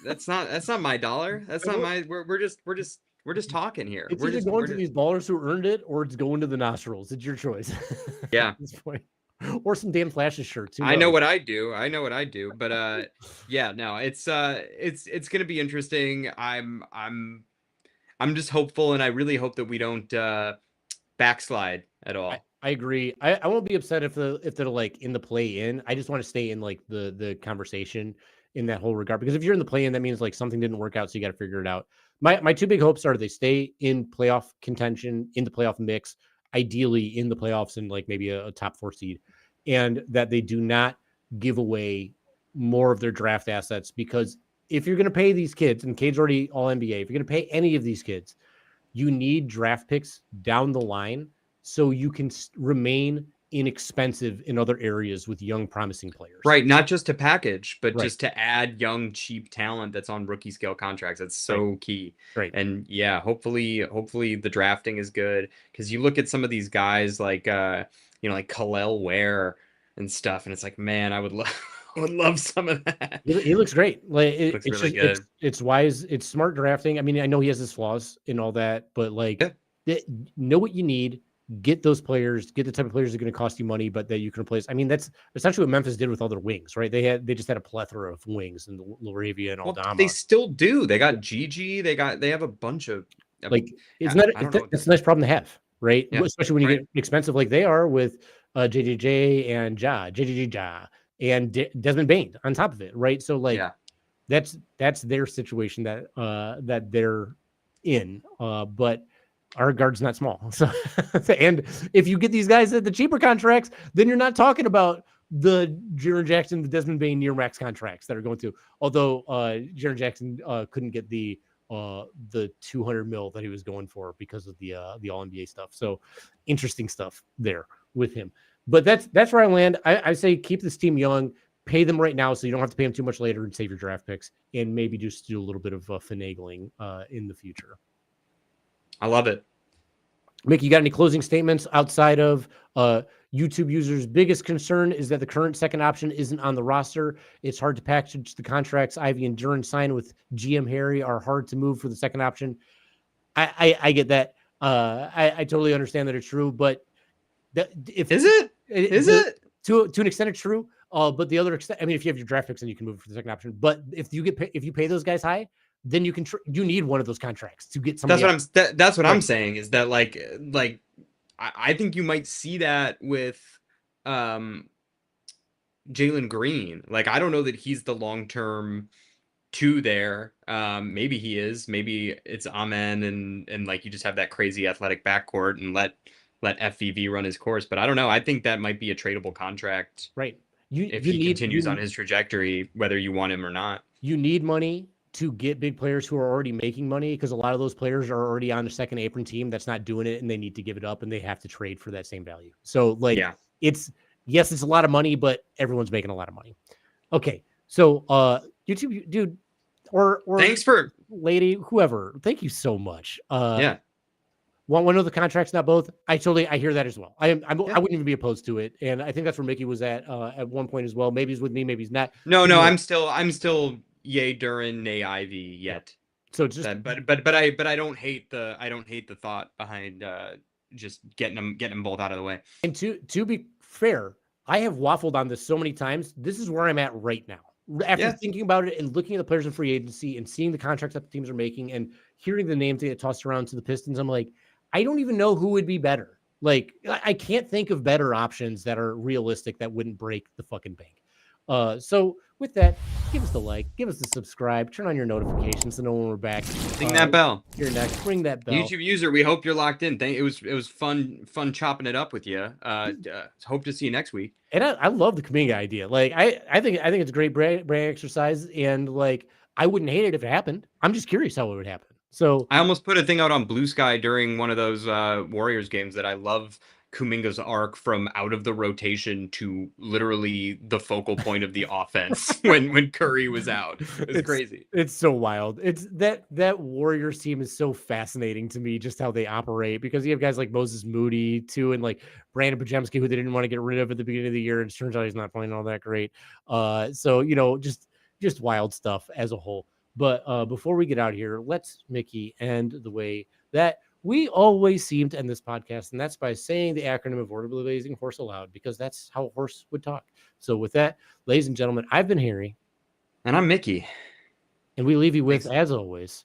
That's not my dollar. That's not my. We're just talking here. It's either going to these ballers who earned it, or it's going to the nostrils. It's your choice. Yeah. At this point. Or some Dan Flash's shirts. I know what I do. But yeah, no, it's gonna be interesting. I'm just hopeful, and I really hope that we don't backslide at all. I agree. I won't be upset if they're like in the play-in. I just want to stay in like the conversation in that whole regard, because if you're in the play-in, that means like something didn't work out, so you got to figure it out. My two big hopes are they stay in playoff contention, in the playoff mix, ideally in the playoffs and like maybe a top 4 seed, and that they do not give away more of their draft assets, because if you're going to pay these kids, and Cade's already all NBA, if you're going to pay any of these kids, you need draft picks down the line so you can remain inexpensive in other areas with young, promising players. Right. Not just to package, but just to add young, cheap talent that's on rookie scale contracts. That's so key. Right. And yeah, hopefully the drafting is good, because you look at some of these guys like, like Khalil Ware and stuff, and it's like, man, I would love some of that. He looks great. Like it's really good. It's wise. It's smart drafting. I mean, I know he has his flaws and all that, but like, know what you need. Get those players. Get the type of players that are going to cost you money, but that you can replace. I mean, that's essentially what Memphis did with all their wings, right? They just had a plethora of wings, and Laravia and Aldama. They still do. They got Gigi. They have a bunch of like. It's a nice problem to have, right? Yeah, especially when you get expensive like they are with JJJ and JJJ and Desmond Bain on top of it, right? So like, that's their situation that they're in. But our guard's not small. So, and if you get these guys at the cheaper contracts, then you're not talking about the Jaren Jackson, the Desmond Bain near max contracts that are going through. Although Jaren Jackson couldn't get the 200 mil that he was going for because of the All NBA stuff. So interesting stuff there with him. But that's where I land. I say keep this team young, pay them right now so you don't have to pay them too much later, and save your draft picks, and maybe just do a little bit of finagling in the future. I love it. Mickey, you got any closing statements outside of YouTube users' biggest concern is that the current second option isn't on the roster. It's hard to package the contracts Ivy and Duran signed with GM Harry are hard to move for the second option. I get that. I totally understand that it's true, but is it to an extent it's true. But the other extent, I mean, if you have your draft picks, then you can move for the second option. But if you pay those guys high, then you can you need one of those contracts to get somebody. That's what I'm saying is that like I think you might see that with Jalen Green. Like I don't know that he's the long-term two there. Maybe he is. Maybe it's Amen and like you just have that crazy athletic backcourt and let FVV run his course. But I don't know. I think that might be a tradable contract. Right. If he continues on his trajectory, whether you want him or not. You need money to get big players who are already making money because a lot of those players are already on the second apron team that's not doing it and they need to give it up and they have to trade for that same value. So like it's a lot of money, but everyone's making a lot of money. Okay. So YouTube dude or thanks for lady, whoever, thank you so much. Yeah. One of the contracts, not both. I hear that as well. I wouldn't even be opposed to it. And I think that's where Mickey was at one point as well. Maybe he's with me, maybe he's not. No, I'm still yay Duran, nay Ivy yet. So just but I don't hate the thought behind just getting them both out of the way. And to be fair, I have waffled on this so many times. This is where I'm at right now. After thinking about it and looking at the players in free agency and seeing the contracts that the teams are making and hearing the names that get tossed around to the Pistons, I'm like, I don't even know who would be better. Like, I can't think of better options that are realistic that wouldn't break the fucking bank. So with that, give us the like, give us the subscribe, turn on your notifications so know when we're back. Ring that bell. You're next. Ring that bell. YouTube user, we hope you're locked in. It was fun chopping it up with you. Hope to see you next week. And I love the Kuminga idea. Like I think it's a great brand exercise, and like I wouldn't hate it if it happened. I'm just curious how it would happen. So I almost put a thing out on Blue Sky during one of those Warriors games that I love Kuminga's arc from out of the rotation to literally the focal point of the offense when Curry was out. It's crazy. It's so wild. It's that Warriors team is so fascinating to me, just how they operate, because you have guys like Moses Moody too, and like Brandon Pajemski, who they didn't want to get rid of at the beginning of the year, and it turns out he's not playing all that great. So just wild stuff as a whole. But before we get out of here, let's, Mickey, end the way that we always seem to end this podcast, and that's by saying the acronym of Orderly Blazing Horse aloud, because that's how a horse would talk. So with that, ladies and gentlemen, I've been Harry. And I'm Mickey. And we leave you with, as always...